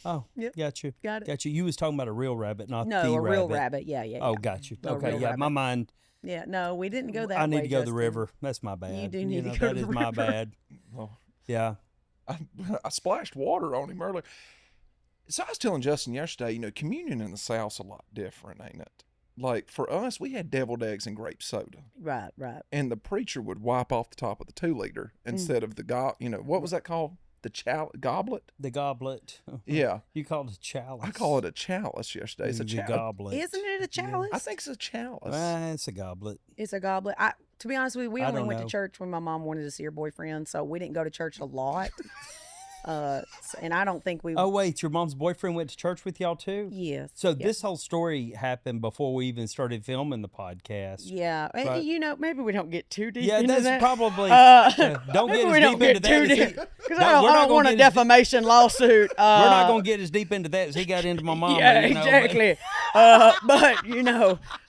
Oh, Yep. got you. Got it. Got you. You was talking about a real rabbit, not No, the a rabbit. real rabbit. Yeah, yeah. Oh, yeah. got you. A Okay, real yeah, my rabbit. mind. Yeah, no, we didn't go that way. I need to go to the Justin. river. That's my bad. do need to know, go that to is the my river. bad. Oh, Yeah. I splashed water on him earlier. So I was telling Justin yesterday, communion in the South's a lot different, ain't it? Like for us, we had deviled eggs and grape soda, Right, right. and the preacher would wipe off the top of the 2-liter instead of the what was that called? The goblet? The goblet. Yeah, You called it a chalice. I call it a chalice yesterday. It's a The chalice. goblet. Isn't it a chalice? I think it's a chalice. It's a goblet. It's a goblet. To be honest with you, we I only don't went know. to church when my mom wanted to see her boyfriend, so we didn't go to church a lot. And I don't think we. Oh, wait. Your mom's boyfriend went to church with y'all too? Yes. So yes. this whole story happened before we even started filming the podcast. Yeah, and Right. Maybe we don't get too deep. Yeah, into that's that. probably. don't maybe get we as don't deep into get too that. deep because No, I we're not don't gonna want a get as deep- defamation lawsuit. We're not going to get as deep into that as he got into my mom. Yeah, you know, but- exactly.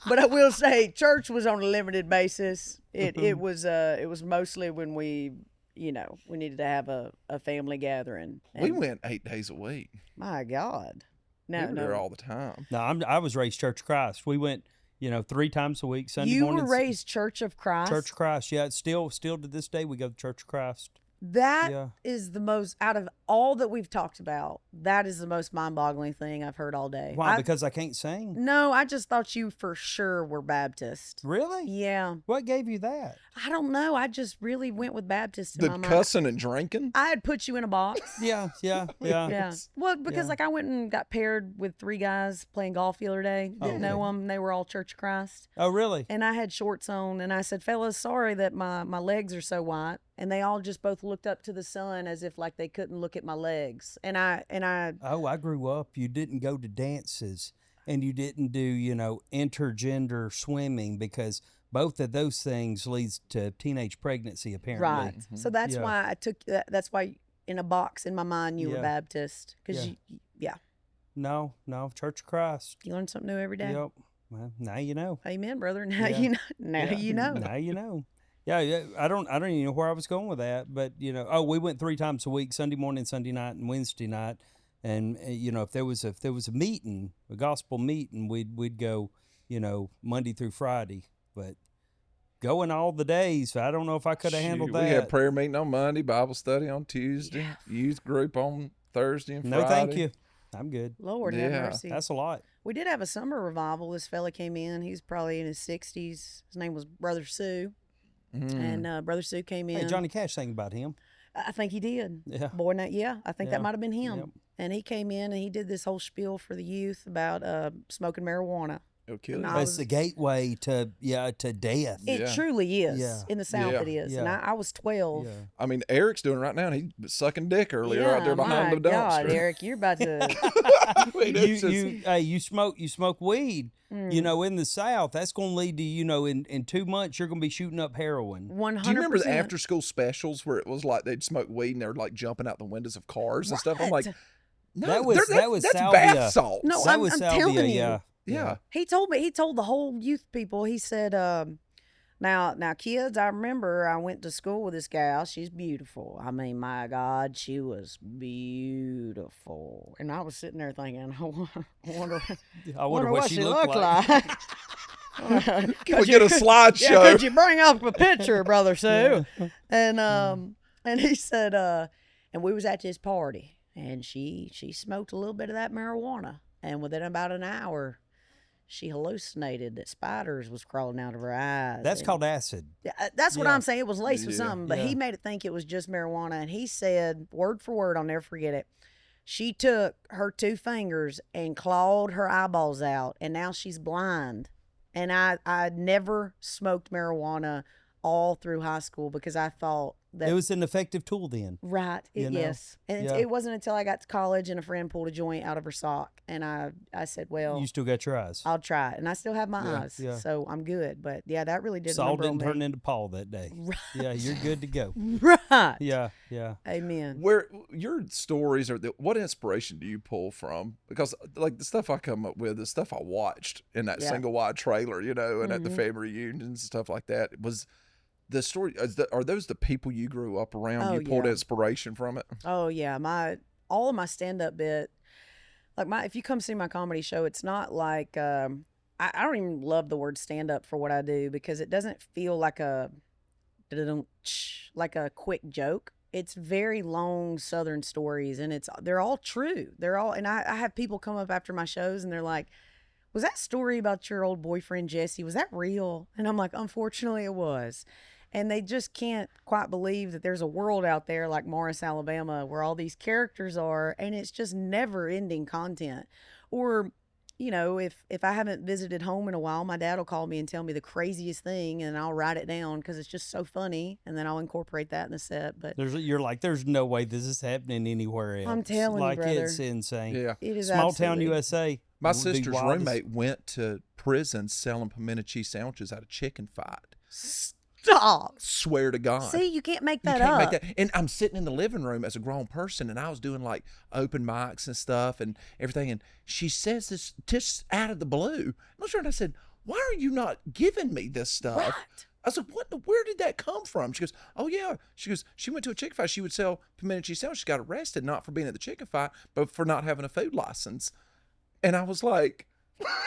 But I will say, church was on a limited basis. It was mostly when we needed to have a family gathering. We And went 8 days a week. My God, We were there all the time. No, I was raised Church of Christ. We went, 3 times a week. Sunday you mornings. were raised Church of Christ. Church of Christ. Yeah, it's still to this day we go to Church of Christ. That is Yeah. the most, out of all that we've talked about, that is the most mind-boggling thing I've heard all day. Why? Because I can't sing. No, I just thought you for sure were Baptist. Really? Yeah. What gave you that? I don't know. I just really went with Baptist in The my mind. cussing and drinking. I had put you in a box. Yeah. Yeah. Well, because Yeah. I went and got paired with 3 guys playing golf the other day. Didn't know them. They were all Church of Christ. Oh, really? And I had shorts on, and I said, "Fellas, sorry that my legs are so white." And they all just both looked up to the sun as if like they couldn't look at my legs. And I Oh, I grew up. You didn't go to dances, and you didn't do, intergender swimming because both of those things leads to teenage pregnancy. Apparently, right. So that's Yeah. why I took. That's why in a box in my mind you were Yeah. Baptist because Yeah. No, Church of Christ. you learn something new every day. Yep. Well, now you know. Amen, brother. Now Yeah. you know. Now Yeah. you know. Now you know. Yeah, I don't even know where I was going with that, but we went 3 times a week: Sunday morning, Sunday night, and Wednesday night. And if there was a meeting, a gospel meeting, we'd go, Monday through Friday. But going all the days, I don't know if I could have handled that. We had prayer meeting on Monday, Bible study on Tuesday, youth group on Thursday and Friday. No, thank you. I'm good. Lord have mercy. That's a lot. We did have a summer revival. This fella came in. He was probably in his 60s. His name was Brother Sue. And Brother Sue came in. Hey, Johnny Cash sang about him. I think he did. Yeah. Boy, I think that might have been him. Yep. And he came in and he did this whole spiel for the youth about smoking marijuana. It'll kill you. It's the gateway to death. It truly is. Yeah. In the South, it is. Yeah. And I was 12. Yeah. I mean, Eric's doing it right now, and he's sucking dick earlier out there behind the dumpster. God, Eric, you're about to. I mean, it's you smoke weed. In the South, that's going to lead to in 2 months you're going to be shooting up heroin. 100%. Do you remember the after school specials where it was like they'd smoke weed and they're like jumping out the windows of cars and stuff? I'm like, no, that was that's salvia. bath salts. No, That I'm was telling you. yeah. Yeah. He told the whole youth people, he said, now kids, I remember I went to school with this gal. She's beautiful. I mean, my God, she was beautiful. And I was sitting there thinking, I wonder what she looked like. Can we get a slideshow? Yeah, could you bring up a picture, Brother Sue? And he said, and we was at this party, and she smoked a little bit of that marijuana, and within about an hour, she hallucinated that spiders was crawling out of her eyes. That's called acid. That's what I'm saying. It was laced with something, but Yeah. he made it think it was just marijuana. And he said, word for word, I'll never forget it. She took her 2 fingers and clawed her eyeballs out, and now she's blind. And I never smoked marijuana all through high school because I thought that It was an effective tool then. right. Yes. And Yeah. it wasn't until I got to college and a friend pulled a joint out of her sock, and I said, well, You still got your eyes. I'll try it. And I still have my eyes, yeah. so I'm good. But yeah, that really did. Saul number on didn't turn me. into Paul that day. Yeah, you're good to go. Right. Yeah. Amen. Where your stories are, what inspiration do you pull from? Because like the stuff I come up with, the stuff I watched in that single wide trailer, and at the family reunions and stuff like that, it was the story. Are those the people you grew up around? Oh, You pulled yeah. inspiration from it? Oh yeah, all of my stand up bit, like if you come see my comedy show, it's not like I don't even love the word stand up for what I do because it doesn't feel like a quick joke. It's very long Southern stories, and they're all true. And I have people come up after my shows and they're like, was that story about your old boyfriend Jesse, was that real? And I'm like, unfortunately it was. And they just can't quite believe that there's a world out there like Morris, Alabama, where all these characters are, and it's just never-ending content. Or, if I haven't visited home in a while, my dad will call me and tell me the craziest thing, and I'll write it down because it's just so funny, and then I'll incorporate that in the set. But You're like, there's no way this is happening anywhere else. I'm telling you, brother. It's insane. Yeah. it is Small town absolutely- USA. My the sister's wildest- roommate went to prison selling pimento cheese sandwiches at a chicken fight. Stop. Swear to God. See, you can't make You that can't up. make that. And I'm sitting in the living room as a grown person, and I was doing like open mics and stuff and everything. And she says this just out of the blue. And I said, "Why are you not giving me this stuff?" Right. I said, where did that come from? She goes, "Oh yeah." She goes, she went to a chicken fight. She would sell pimento cheese sandwiches. She got arrested not for being at the chicken fight, but for not having a food license. And I was like,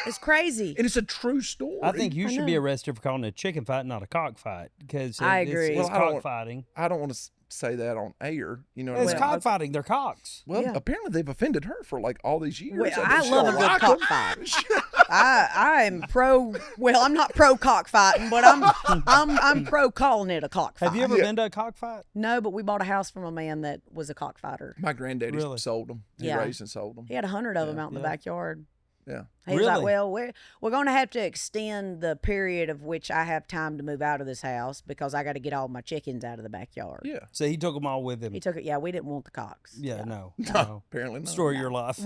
It's crazy. and it's a true story. I think you I should be know. arrested for calling it a chicken fight, not a cockfight, because I it's agree. Well, I don't- cockfighting. I don't want to say that on air. You know what It's I mean? cockfighting. They're cocks. Well, Yeah. apparently they've offended her for like all these years. Well, bet I she love don't a good like 'em. cockfight. I am pro. Well, I'm not pro cockfighting, but I'm pro calling it a cockfight. Have you ever been to a cockfight? No, but we bought a house from a man that was a cockfighter. My granddaddy Really? sold them. He Yeah. raised and sold them. He had 100 of them out in the Yeah. backyard. Yeah. He was like, Really? well, we're going to have to extend the period of which I have time to move out of this house because I got to get all my chickens out of the backyard. Yeah. So he took them all with him. He took it. Yeah, we didn't want the cocks. Yeah, no. Apparently not. Story of your life.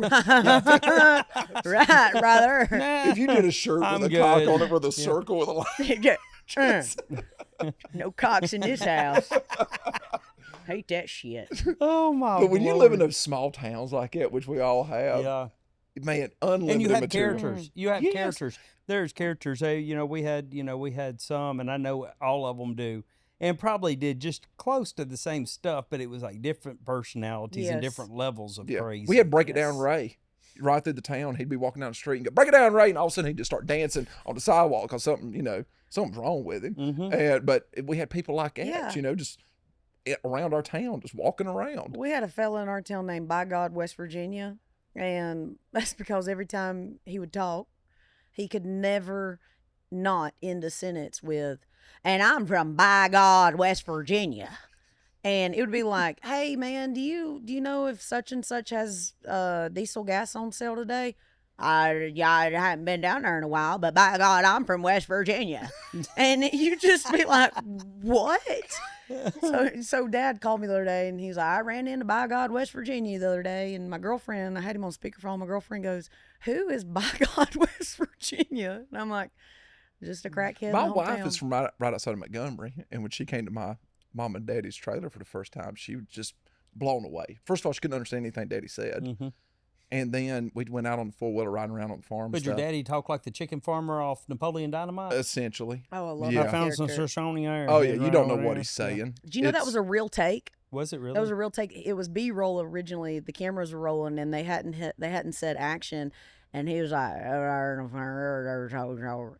Right, brother. If you did a shirt I'm with a cock good. on it with a circle with a line. No cocks in this house. Hate that shit. Oh my! But when you live in Lord. those small towns like that, which we all have, yeah, man, unlimited and you have material. characters. You have Yes. characters. There's characters. Hey, we had some, and I know all of them do. and probably did just close to the same stuff, but it was like different personalities and Yes. different levels of Yeah. crazy. We had Break It Down Yes. Ray right through the town. He'd be walking down the street and go, "Break it down, Ray," and all of a sudden he'd just start dancing on the sidewalk because something's wrong with him. Mhm. But we had people like that, Yeah. just around our town, just walking around. We had a fella in our town named By God, West Virginia, and that's because every time he would talk, he could never not end a sentence with, "And I'm from By God, West Virginia." And it would be like, "Hey man, do you know if such and such has diesel gas on sale today?" I haven't been down there in a while, but by God, I'm from West Virginia. And you just be like, "What?" So Dad called me the other day, and he's like, "I ran into By God, West Virginia the other day, and my girlfriend, I had him on speakerphone. My girlfriend goes, 'Who is By God, West Virginia?'" And I'm like, "Just a crackhead in My the wife hometown." is from right outside of Montgomery, and when she came to my mom and daddy's trailer for the first time, she was just blown away. First of all, she couldn't understand anything Daddy said. Mm-hmm. And then we went out on the 4-wheeler riding around on the farm. Would your daddy talk like the chicken farmer off Napoleon Dynamite? Essentially. Oh, I love Yeah. I that found some character. Shoshone iron. Oh, yeah. Right You don't know over what there. he's saying. Do you know that was a real take? Was it really? That was a real take. It was B-roll originally. The cameras were rolling, and they hadn't said action, and he was like,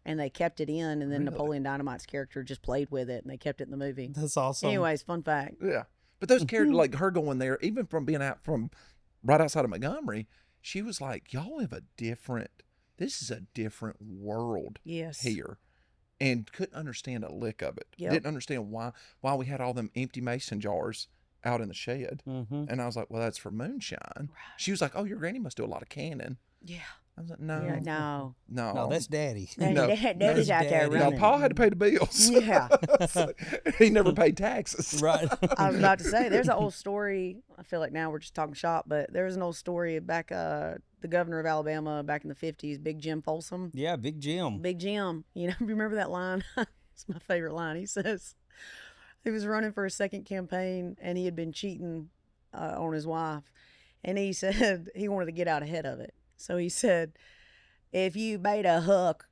and they kept it in, and then Really? Napoleon Dynamite's character just played with it, and they kept it in the movie. That's awesome. Anyways, fun fact. Yeah. But those characters, like her going there, even from being out from right outside of Montgomery, she was like, "Y'all have this is a different world Yes. here." And couldn't understand a lick of it. Yep. Didn't understand why we had all them empty mason jars out in the shed. Mm-hmm. And I was like, "Well, that's for moonshine." She was like, "Oh, your granny must do a lot of canning." Yeah. I was like, "No, Yeah. No. No, that's Daddy. No. Daddy's out there Daddy. no, running. Paul had to pay the bills." Yeah. He never paid taxes. Right. I was about to say, there's an old story. I feel like now we're just talking shop, but there was an old story back, the governor of Alabama back in the 50s, Big Jim Folsom. Yeah, Big Jim. Big Jim. Remember that line? It's my favorite line. He says he was running for a second campaign, and he had been cheating on his wife. And he said he wanted to get out ahead of it. So he said, if you bait a hook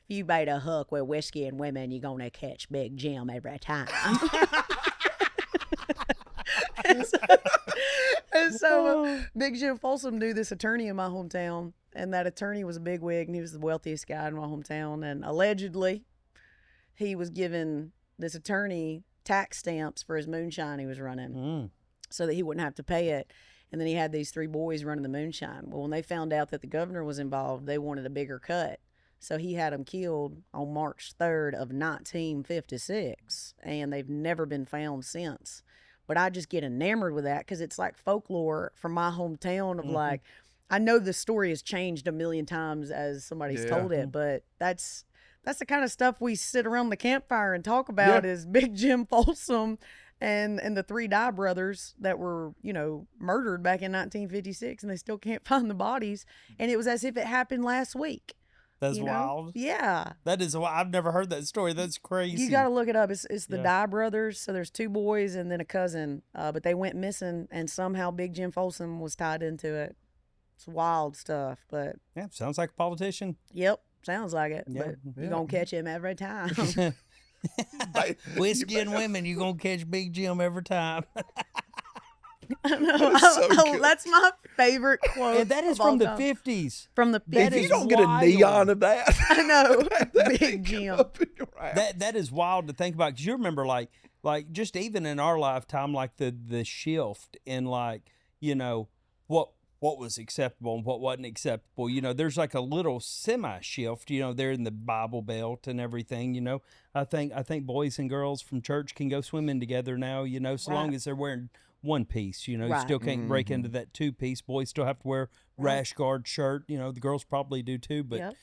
with whiskey and women, you're going to catch Big Jim every time. and so Big Jim Folsom knew this attorney in my hometown, and that attorney was a bigwig, and he was the wealthiest guy in my hometown. And allegedly, he was giving this attorney tax stamps for his moonshine he was running so that he wouldn't have to pay it. And then he had these 3 boys running the moonshine. Well, when they found out that the governor was involved, they wanted a bigger cut. So he had them killed on March 3rd of 1956, and they've never been found since. But I just get enamored with that because it's like folklore from my hometown of like, I know the story has changed a million times as somebody's told it, but that's the kind of stuff we sit around the campfire and talk about is Big Jim Folsom and the 3 Dye brothers that were, murdered back in 1956, and they still can't find the bodies. And it was as if it happened last week. That's wild. Yeah. That is wild. I've never heard that story. That's crazy. You got to look it up. It's the Dye brothers. So there's 2 boys and then a cousin, but they went missing, and somehow Big Jim Folsom was tied into it. It's wild stuff, but Yeah, sounds like a politician. yep, sounds like it. Yeah. But you're going to catch him every time. Whiskey and women, you're going to catch Big Jim every time. That's my favorite quote. And that is of all from the time. 50s. From the That If you is don't get a wild. neon of that, I know. that Big ain't Jim. up in your house. That is wild to think about, because you remember like just even in our lifetime, like the shift in what was acceptable and what wasn't acceptable. There's like a little semi shift. They're in the Bible Belt and everything. I think boys and girls from church can go swimming together now. So long as they're wearing one piece. You Right. still can't break into that 2-piece. Boys still have to wear rash guard shirt. The girls probably do too. But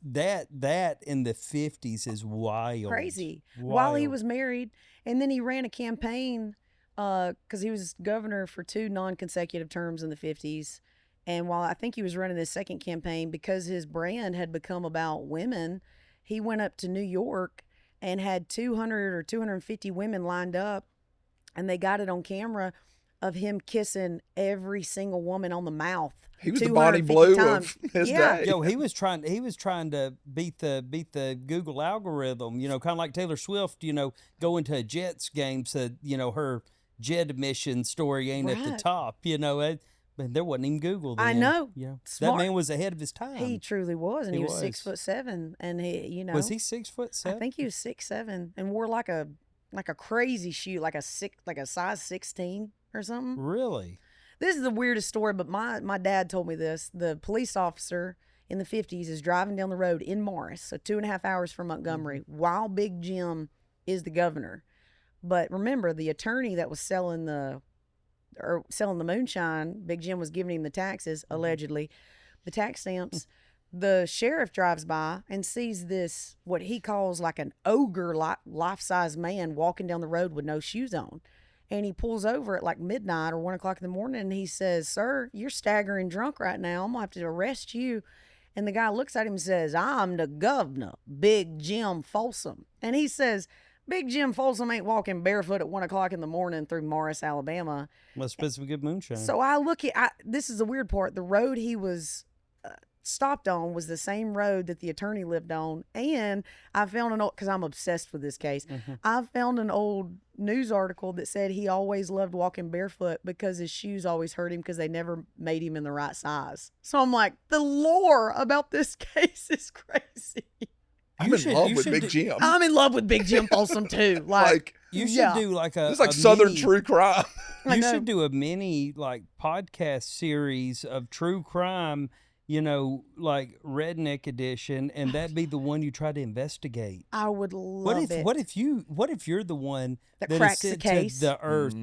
that in the 50s is wild. Crazy. While he was married, and then he ran a campaign because he was governor for 2 non-consecutive terms in the 50s. And while I think he was running his second campaign, because his brand had become about women, he went up to New York and had 200 or 250 women lined up, and they got it on camera of him kissing every single woman on the mouth. He was the Bonnie Blue times. of his Yeah. day. Yo, he was trying to beat the Google algorithm, kind of like Taylor Swift, go into a Jets game so, her jet admission story ain't at the Right. top, but there wasn't even Google then. I know. That Smart. man was ahead of his time. He truly was, and he was was. 6'7", and he, Was he 6'7"? I think he was 6'7", and wore like a crazy shoe, like a size 16 or something. Really? This is the weirdest story, but my dad told me this. The police officer in the 50s is driving down the road in Morris, so 2.5 hours from Montgomery, while Big Jim is the governor. But remember, the attorney that was selling the moonshine, Big Jim was giving him the taxes, allegedly, the tax stamps. The sheriff drives by and sees this, what he calls like an ogre life-size man walking down the road with no shoes on. And he pulls over at like midnight or 1 o'clock in the morning, and he says, "Sir, you're staggering drunk right now. I'm going to have to arrest you." And the guy looks at him and says, "I'm the governor, Big Jim Folsom." And he says, Big Jim Folsom ain't walking barefoot at 1 o'clock in the morning through Morris, Alabama. Must have been some good moonshine. So I look at, this is the weird part. The road he was stopped on was the same road that the attorney lived on. And I found an old, because I'm obsessed with this case, I found an old news article that said he always loved walking barefoot because his shoes always hurt him because they never made him in the right size. So I'm like, the lore about this case is crazy. I'm in love with Big Jim. I'm in love with Big Jim Folsom too. Like you should do like a. It's like Southern true crime. You should do a mini like podcast series of true crime. Like Redneck Edition, and that'd be the one you try to investigate. I would love it. What if you're the one that is cracks the sent case to the earth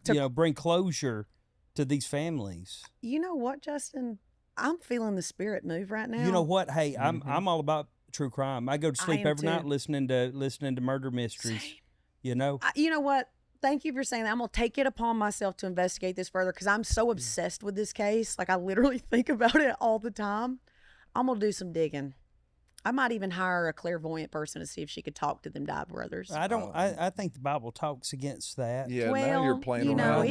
to bring closure to these families? You know what, Justin? I'm feeling the spirit move right now. You know what? Hey, I'm all about true crime. I go to sleep every night listening to murder mysteries. Same. You know what? Thank you for saying that. I'm going to take it upon myself to investigate this further because I'm so obsessed with this case. Like, I literally think about it all the time. I'm going to do some digging. I might even hire a clairvoyant person to see if she could talk to them Dye brothers. I think the Bible talks against that. Yeah, well, now you're playing around.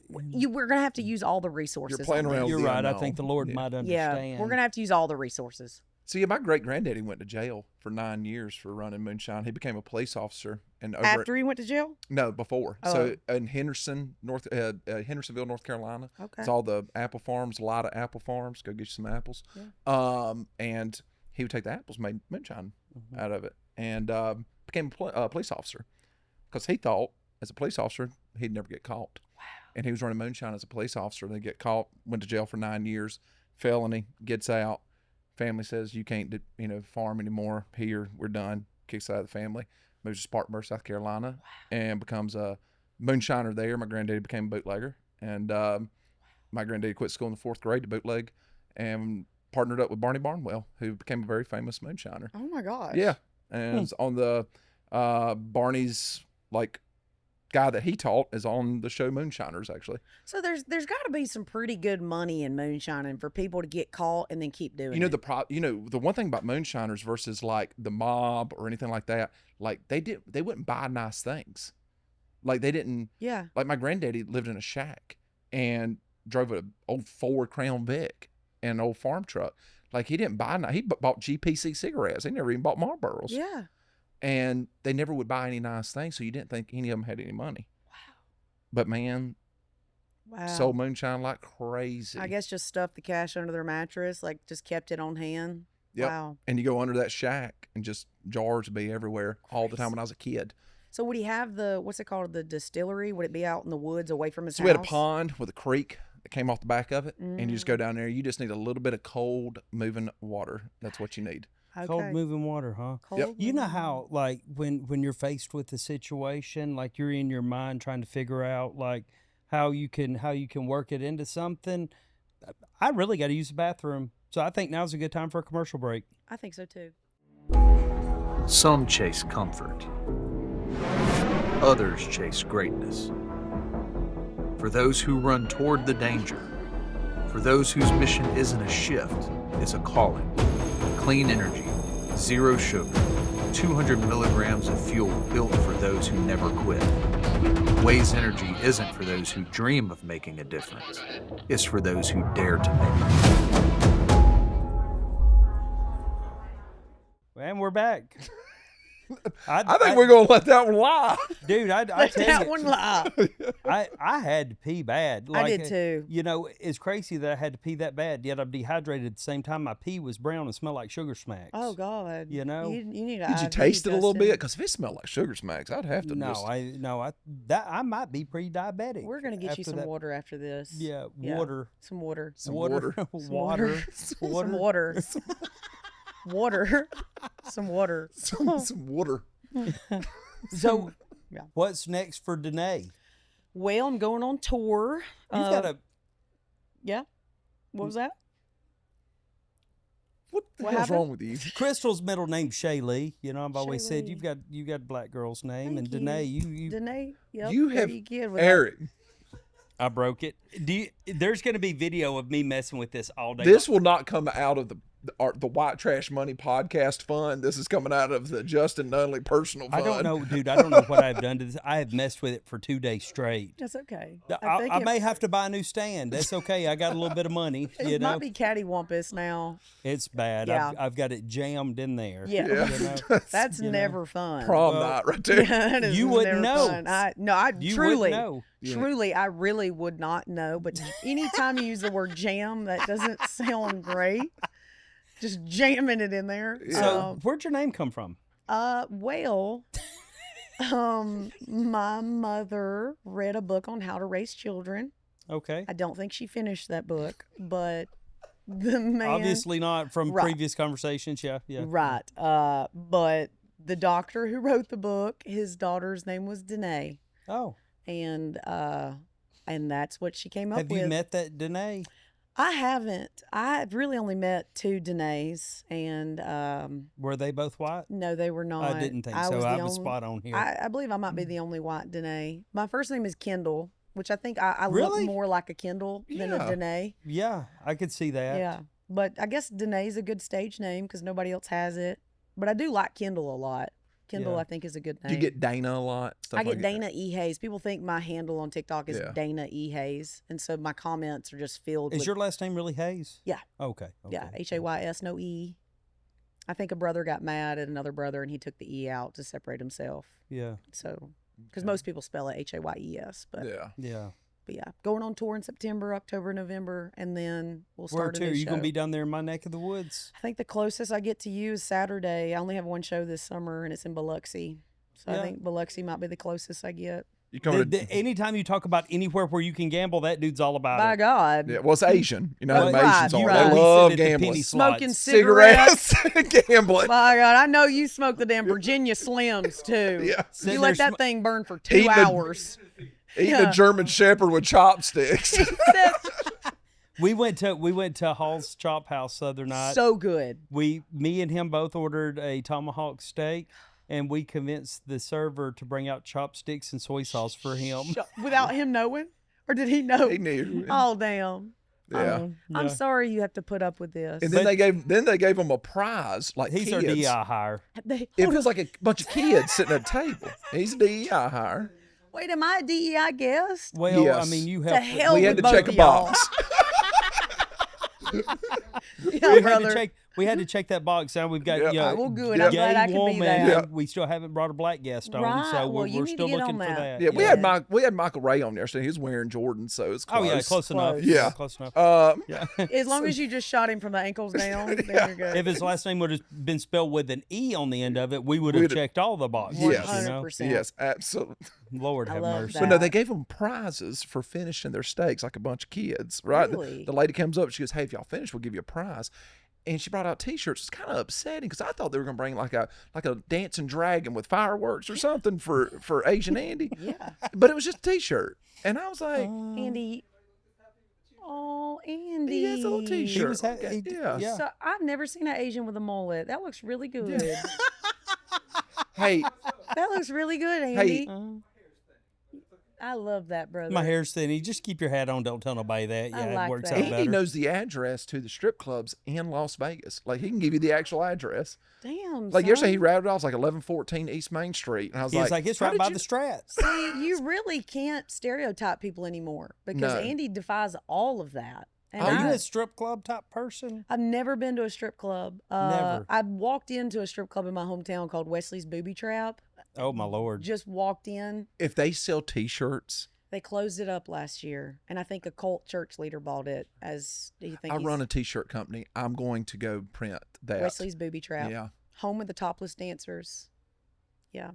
We're going to have to use all the resources. You're playing around. You're with right. the I think the Lord might understand. Yeah, we're going to have to use all the resources. So yeah, my great granddaddy went to jail for 9 years for running moonshine. He became a police officer, and after he went to jail? No, before. Oh. So in Hendersonville, North Carolina, okay, it's all the apple farms, a lot of apple farms. Go get you some apples. Yeah. And he would take the apples, made moonshine out of it, and became a police officer because he thought as a police officer he'd never get caught. Wow. And he was running moonshine as a police officer. They get caught, went to jail for 9 years, felony, gets out. Family says you can't, farm anymore here. We're done. Kicks out of the family. Moves to Spartanburg, South Carolina, and becomes a moonshiner there. My granddaddy became a bootlegger, and my granddaddy quit school in the 4th grade to bootleg, and partnered up with Barney Barnwell, who became a very famous moonshiner. Oh my gosh! Yeah, and on the Barney's guy that he taught is on the show Moonshiners, actually. So there's got to be some pretty good money in moonshining for people to get caught and then keep doing it. The one thing about moonshiners versus like the mob or anything like that, like they wouldn't buy nice things. Like they didn't. Yeah. Like my granddaddy lived in a shack and drove an old Ford Crown Vic and an old farm truck. Like he didn't buy. He bought GPC cigarettes. He never even bought Marlboros. Yeah. And they never would buy any nice things, so you didn't think any of them had any money. Wow. But man, sold moonshine like crazy. I guess just stuffed the cash under their mattress, like just kept it on hand. Yep. Wow. And you go under that shack and just jars would be everywhere all the time when I was a kid. So would he have what's it called, the distillery? Would it be out in the woods away from his house? So we had a pond with a creek that came off the back of it, and you just go down there. You just need a little bit of cold moving water. That's what you need. Okay. Cold moving water, huh? Cold You know how, like, when you're faced with a situation, like you're in your mind trying to figure out, like, how you can work it into something. I really got to use the bathroom, so I think now's a good time for a commercial break. I think so too. Some chase comfort. Others chase greatness. For those who run toward the danger. For those whose mission isn't a shift, it's a calling. Clean energy, zero sugar, 200 milligrams of fuel built for those those who never quit. Ways Energy isn't for those who dream of making a difference. It's for those who dare to make it. And we're back. I think we're going to let that one lie. Dude, I Let tell that you, one lie. I had to pee bad. I did too. You know, it's crazy that I had to pee that bad, yet I'm dehydrated at the same time. My pee was brown and smelled like Sugar Smacks. Oh God. You know? you need a Did you IV, taste it a little Justin. bit? Because if it smelled like Sugar Smacks, I'd have to No, just... I might be pre-diabetic. We're gonna get you after some that. water after this. Yeah, Yeah. water. Some water. Some water. water. Some water. Water. Some water. some water. So, Yeah. what's next for Danae? Well, I'm going on tour. You've got a Yeah. What was that? What the What hell's happened? wrong with you? Crystal's middle name's Shaylee. You know, I've always said Shaylee. you've got a black girl's name, Thank and you. Danae, you Danae. Yep. You there have you get with that. Eric. I broke it. There's going to be video of me messing with this all day. This will not come out of the White Trash Money podcast fund. This is coming out of the Justin Nunley personal fund. I don't know, dude. I don't know what I've done to this. I have messed with it for 2 days straight. That's okay. I may have to buy a new stand. That's okay. I got a little bit of money. It You know, might be cattywampus now. it's bad. Yeah. I've got it jammed in there. Yeah. Yeah. You know? That's You know. never fun. Prom Well, night right there. That is You wouldn't never know. fun. I You truly, wouldn't know. truly, I really would not know. But anytime you use the word jam, that doesn't sound great. Just jamming it in there. So, where'd your name come from? Well, my mother read a book on how to raise children. Okay. I don't think she finished that book, but the man, Obviously not from Right. previous conversations. Yeah. Yeah. right? But the doctor who wrote the book, his daughter's name was Danae, Oh, and that's what she came up have with. you met that Danae? I haven't. I've really only met 2 Danaes, and Were they both white? no, they were not. I didn't think was so. the I was only- spot on here. I believe I might be the only white Danae. My first name is Kendall, which I think I Really? look more like a Kendall than a Yeah. Danae. Yeah, I could see that. Yeah. But I guess Danae's a good stage name because nobody else has it. But I do like Kendall a lot. Kendall, Yeah. I think, is a good Do name. you get Dana a lot? Stuff I get like that? Dana E. Hayes. People think my handle on TikTok is Yeah. Dana E. Hayes. And so my comments are just filled Is with, your last name really Hayes? Yeah. Okay. yeah, Hays, no E. I think a brother got mad at another brother and he took the E out to separate himself. Yeah. So, because most people spell it Hayes. But Yeah. Yeah. But yeah, going on tour in September, October, November, and then we'll Where start a to? new Are you show. gonna be down there in my neck of the woods? I think the closest I get to you is Saturday. I only have one show this summer, and it's in Biloxi. So Yeah. I think Biloxi might be the closest I get. You coming to, Anytime you talk about anywhere where you can gamble, that dude's all about By it. God. yeah, well, it's Asian. You know how the Right, Asians are. right. They He love said at the gambling. penny Smoking slots. cigarettes. Gambling. By God, I know you smoke the damn Virginia Slims too. Yeah. Sitting You there let that sm- thing burn for 2 Eating a- hours. Eating Yeah. a German Shepherd with chopsticks. We went to Hall's Chop House the other night. So good. Me and him both ordered a tomahawk steak, and we convinced the server to bring out chopsticks and soy sauce for him. Without him knowing? Or did he know? He knew. Oh, damn. Yeah. Oh, I'm sorry you have to put up with this. And then they gave him a prize, like He's our kids. DI hire. It feels like a bunch of kids sitting at a table. He's a DEI hire. Wait, am I a DEI guest? Well, I Yes. mean, you To helped. hell We with had to both check a of y'all. box. Yeah, brother. We had to check that box. Now we've got Yep. Well, good. Yep. I'm glad I gay can be woman. there. Yep. We still haven't brought a black guest on, Right. so Well, we're, you we're need to still get looking on for that. that. Yeah, we had Michael Ray on yesterday. He was wearing Jordans, so it's close. Oh yeah, close enough. Close. Yeah. Close enough. Yeah. As long as you just shot him from the ankles down, then you're good. If his last name would have been spelled with an E on the end of it, we would have We'd- checked all the boxes. Yes. You know? 100%. Yes, absolutely. Lord I have love mercy. that. But no, they gave them prizes for finishing their steaks, like a bunch of kids, right? Really? The lady comes up, she goes, "Hey, if y'all finish, we'll give you a prize." And she brought out T-shirts. It's kind of upsetting because I thought they were going to bring like a dancing dragon with fireworks or something for Asian Andy. Yeah. But it was just a T-shirt, and I was like, Andy. Oh, Andy. "He has a little T-shirt." was Okay, yeah. yeah. So I've never seen an Asian with a mullet. That looks really good. Hey, That looks really good, Andy. I love that, brother. My hair's thin. You just keep your hat on. Don't tell nobody that. Yeah, I like it works that. out Andy better. knows the address to the strip clubs in Las Vegas. Like, he can give you the actual address. Damn. Like, yesterday he son. rattled off like 1114 East Main Street. And I was He's like, it's "How right did by you-" the Strat. See, you really can't stereotype people anymore because No. Andy defies all of that. And Are you I- a strip club type person? I've never been to a strip club. Never. I walked into a strip club in my hometown called Wesley's Booby Trap. Oh, my Lord. Just walked in. If they sell T-shirts, They closed it up last year, and I think a cult church leader bought it. As do you think I he's- run a T-shirt company. I'm going to go print that. Wesley's Booby Trap? Yeah. Home of the topless dancers. Yeah,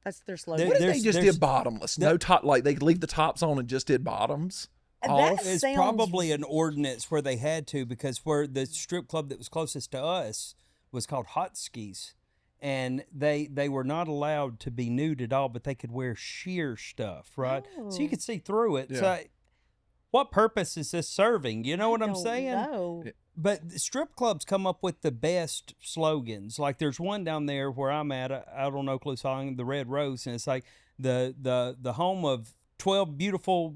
that's their slogan. What if they There's- just there's- did bottomless? No top, like they leave the tops on and just did bottoms. That It's sounds- probably an ordinance where they had to, because where the strip club that was closest to us was called Hot Skis, and they were not allowed to be nude at all, but they could wear sheer stuff, right? So you Oh. could see through it. Yeah. So what purpose is this serving? You know what I'm Don't saying? know. But the strip clubs come up with the best slogans. Like there's one down there where I'm at, out on Oakley Island, the Red Rose, and it's like the home of 12 beautiful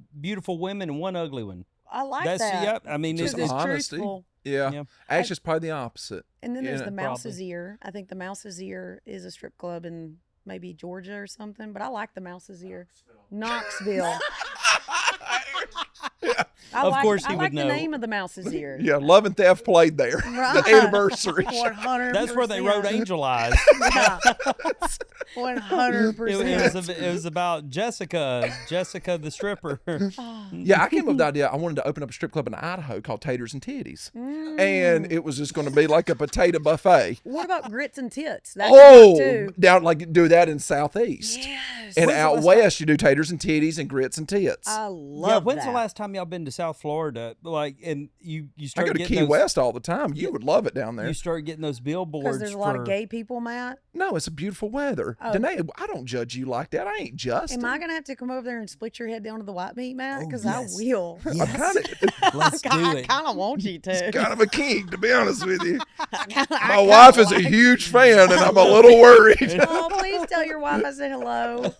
women and one ugly one. I like That's that. yep. I mean, Because Just it's honesty. truthful. Yeah. Yeah. Actually, it's probably the opposite. And then there's Yeah, the Mouse's probably. Ear. I think the Mouse's Ear is a strip club in maybe Georgia or something, but I like the Mouse's Ear. Knoxville. Of course he I would like know. the name of the Mouse's Ear. Yeah, Love and Theft played there. Right. The anniversary. 100%. That's where they wrote Angel Eyes. Yeah. 100%. It was about Jessica the stripper. Yeah, I came up with the idea. I wanted to open up a strip club in Idaho called Taters and Titties. And it was just going to be like a potato buffet. What about grits and tits? That could work Oh, too. down like do that in Southeast. Yes. And When's the out last west, you do taters and titties and grits and tits. I Yeah, love when's that. the last time y'all been to South Florida? Like, and you I start go to getting Key those, West all the time. You would love it down there. You start getting those billboards Because there's a lot for- of gay people, Matt. No, it's a beautiful weather. Oh. Danae, I don't judge you like that. I ain't Justin. Am I going to have to come over there and split your head down to the white meat, Matt? Oh, Because yes. I will. I'm kind of Let's do I it. kind of want you to. kind of a king, to be honest with you. I My wife is a huge fan, and I'm a little worried. Oh, please tell your wife I said hello.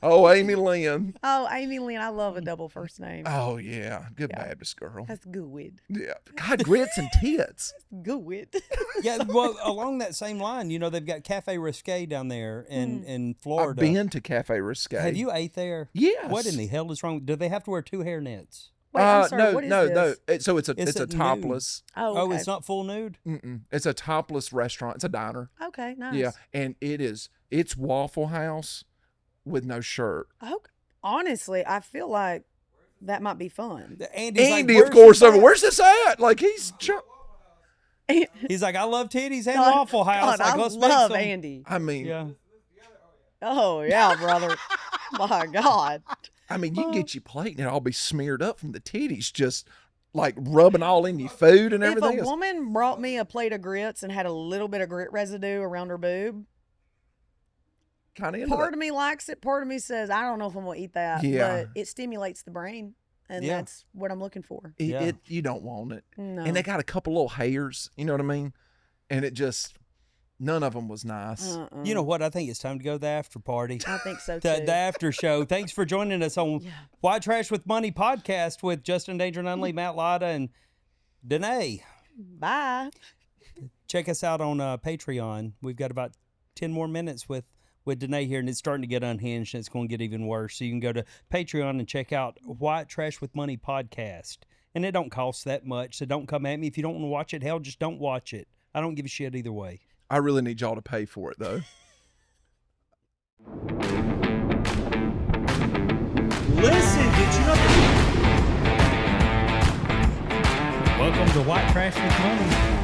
Oh, Amy Lynn. Oh, Amy Lynn, I love a double first name. Oh yeah, good Yeah. Baptist girl. That's good. Yeah, God, grits and tits. Good. Yeah, well, along that same line, you know, they've got Cafe Risque down there in I've Florida. been to Cafe Risque. Have you ate there? Yes. What in the hell is wrong? Do they have to wear 2 hairnets? Wait, I'm sorry. no, what is no, this? no. So it's It's a a nude. topless. Oh, Oh, okay. it's not full nude? It's a topless restaurant. It's a diner. Okay, nice. Yeah, and it's Waffle House with no shirt. Oh, honestly, I feel like that might be fun. Andy's like, Andy, "Where's of course, this over. at?" Where's this at? Like he's. He's like, I love titties and God, Waffle House. God, Like, I let's make love some. Andy. I mean, Yeah. Oh, yeah, brother. My God. I mean, you get your plate and it'll be smeared up from the titties, just like rubbing all in your food and If everything. a else. woman brought me a plate of grits and had a little bit of grit residue around her boob, Kind of part of me likes it. Part of me says, I don't know if I'm going to eat that. Yeah. But it stimulates the brain. And Yeah. that's what I'm looking for. Yeah. You don't want it. No. And they got a couple little hairs, you know what I mean? And it just, none of them was nice. Uh-uh. You know what? I think it's time to go to the after party. I think so too. The after show. Thanks for joining us on Yeah. White Trash with Money podcast with Justin Danger and Unley, Matt Lotta, and Danae. Bye. Check us out on Patreon. We've got about 10 more minutes with Danae here, and it's starting to get unhinged, and it's going to get even worse. So you can go to Patreon and check out White Trash with Money podcast. And it don't cost that much, so don't come at me. If you don't want to watch it, hell, just don't watch it. I don't give a shit either way. I really need y'all to pay for it, though. Listen, did you know that? Welcome to White Trash with Money.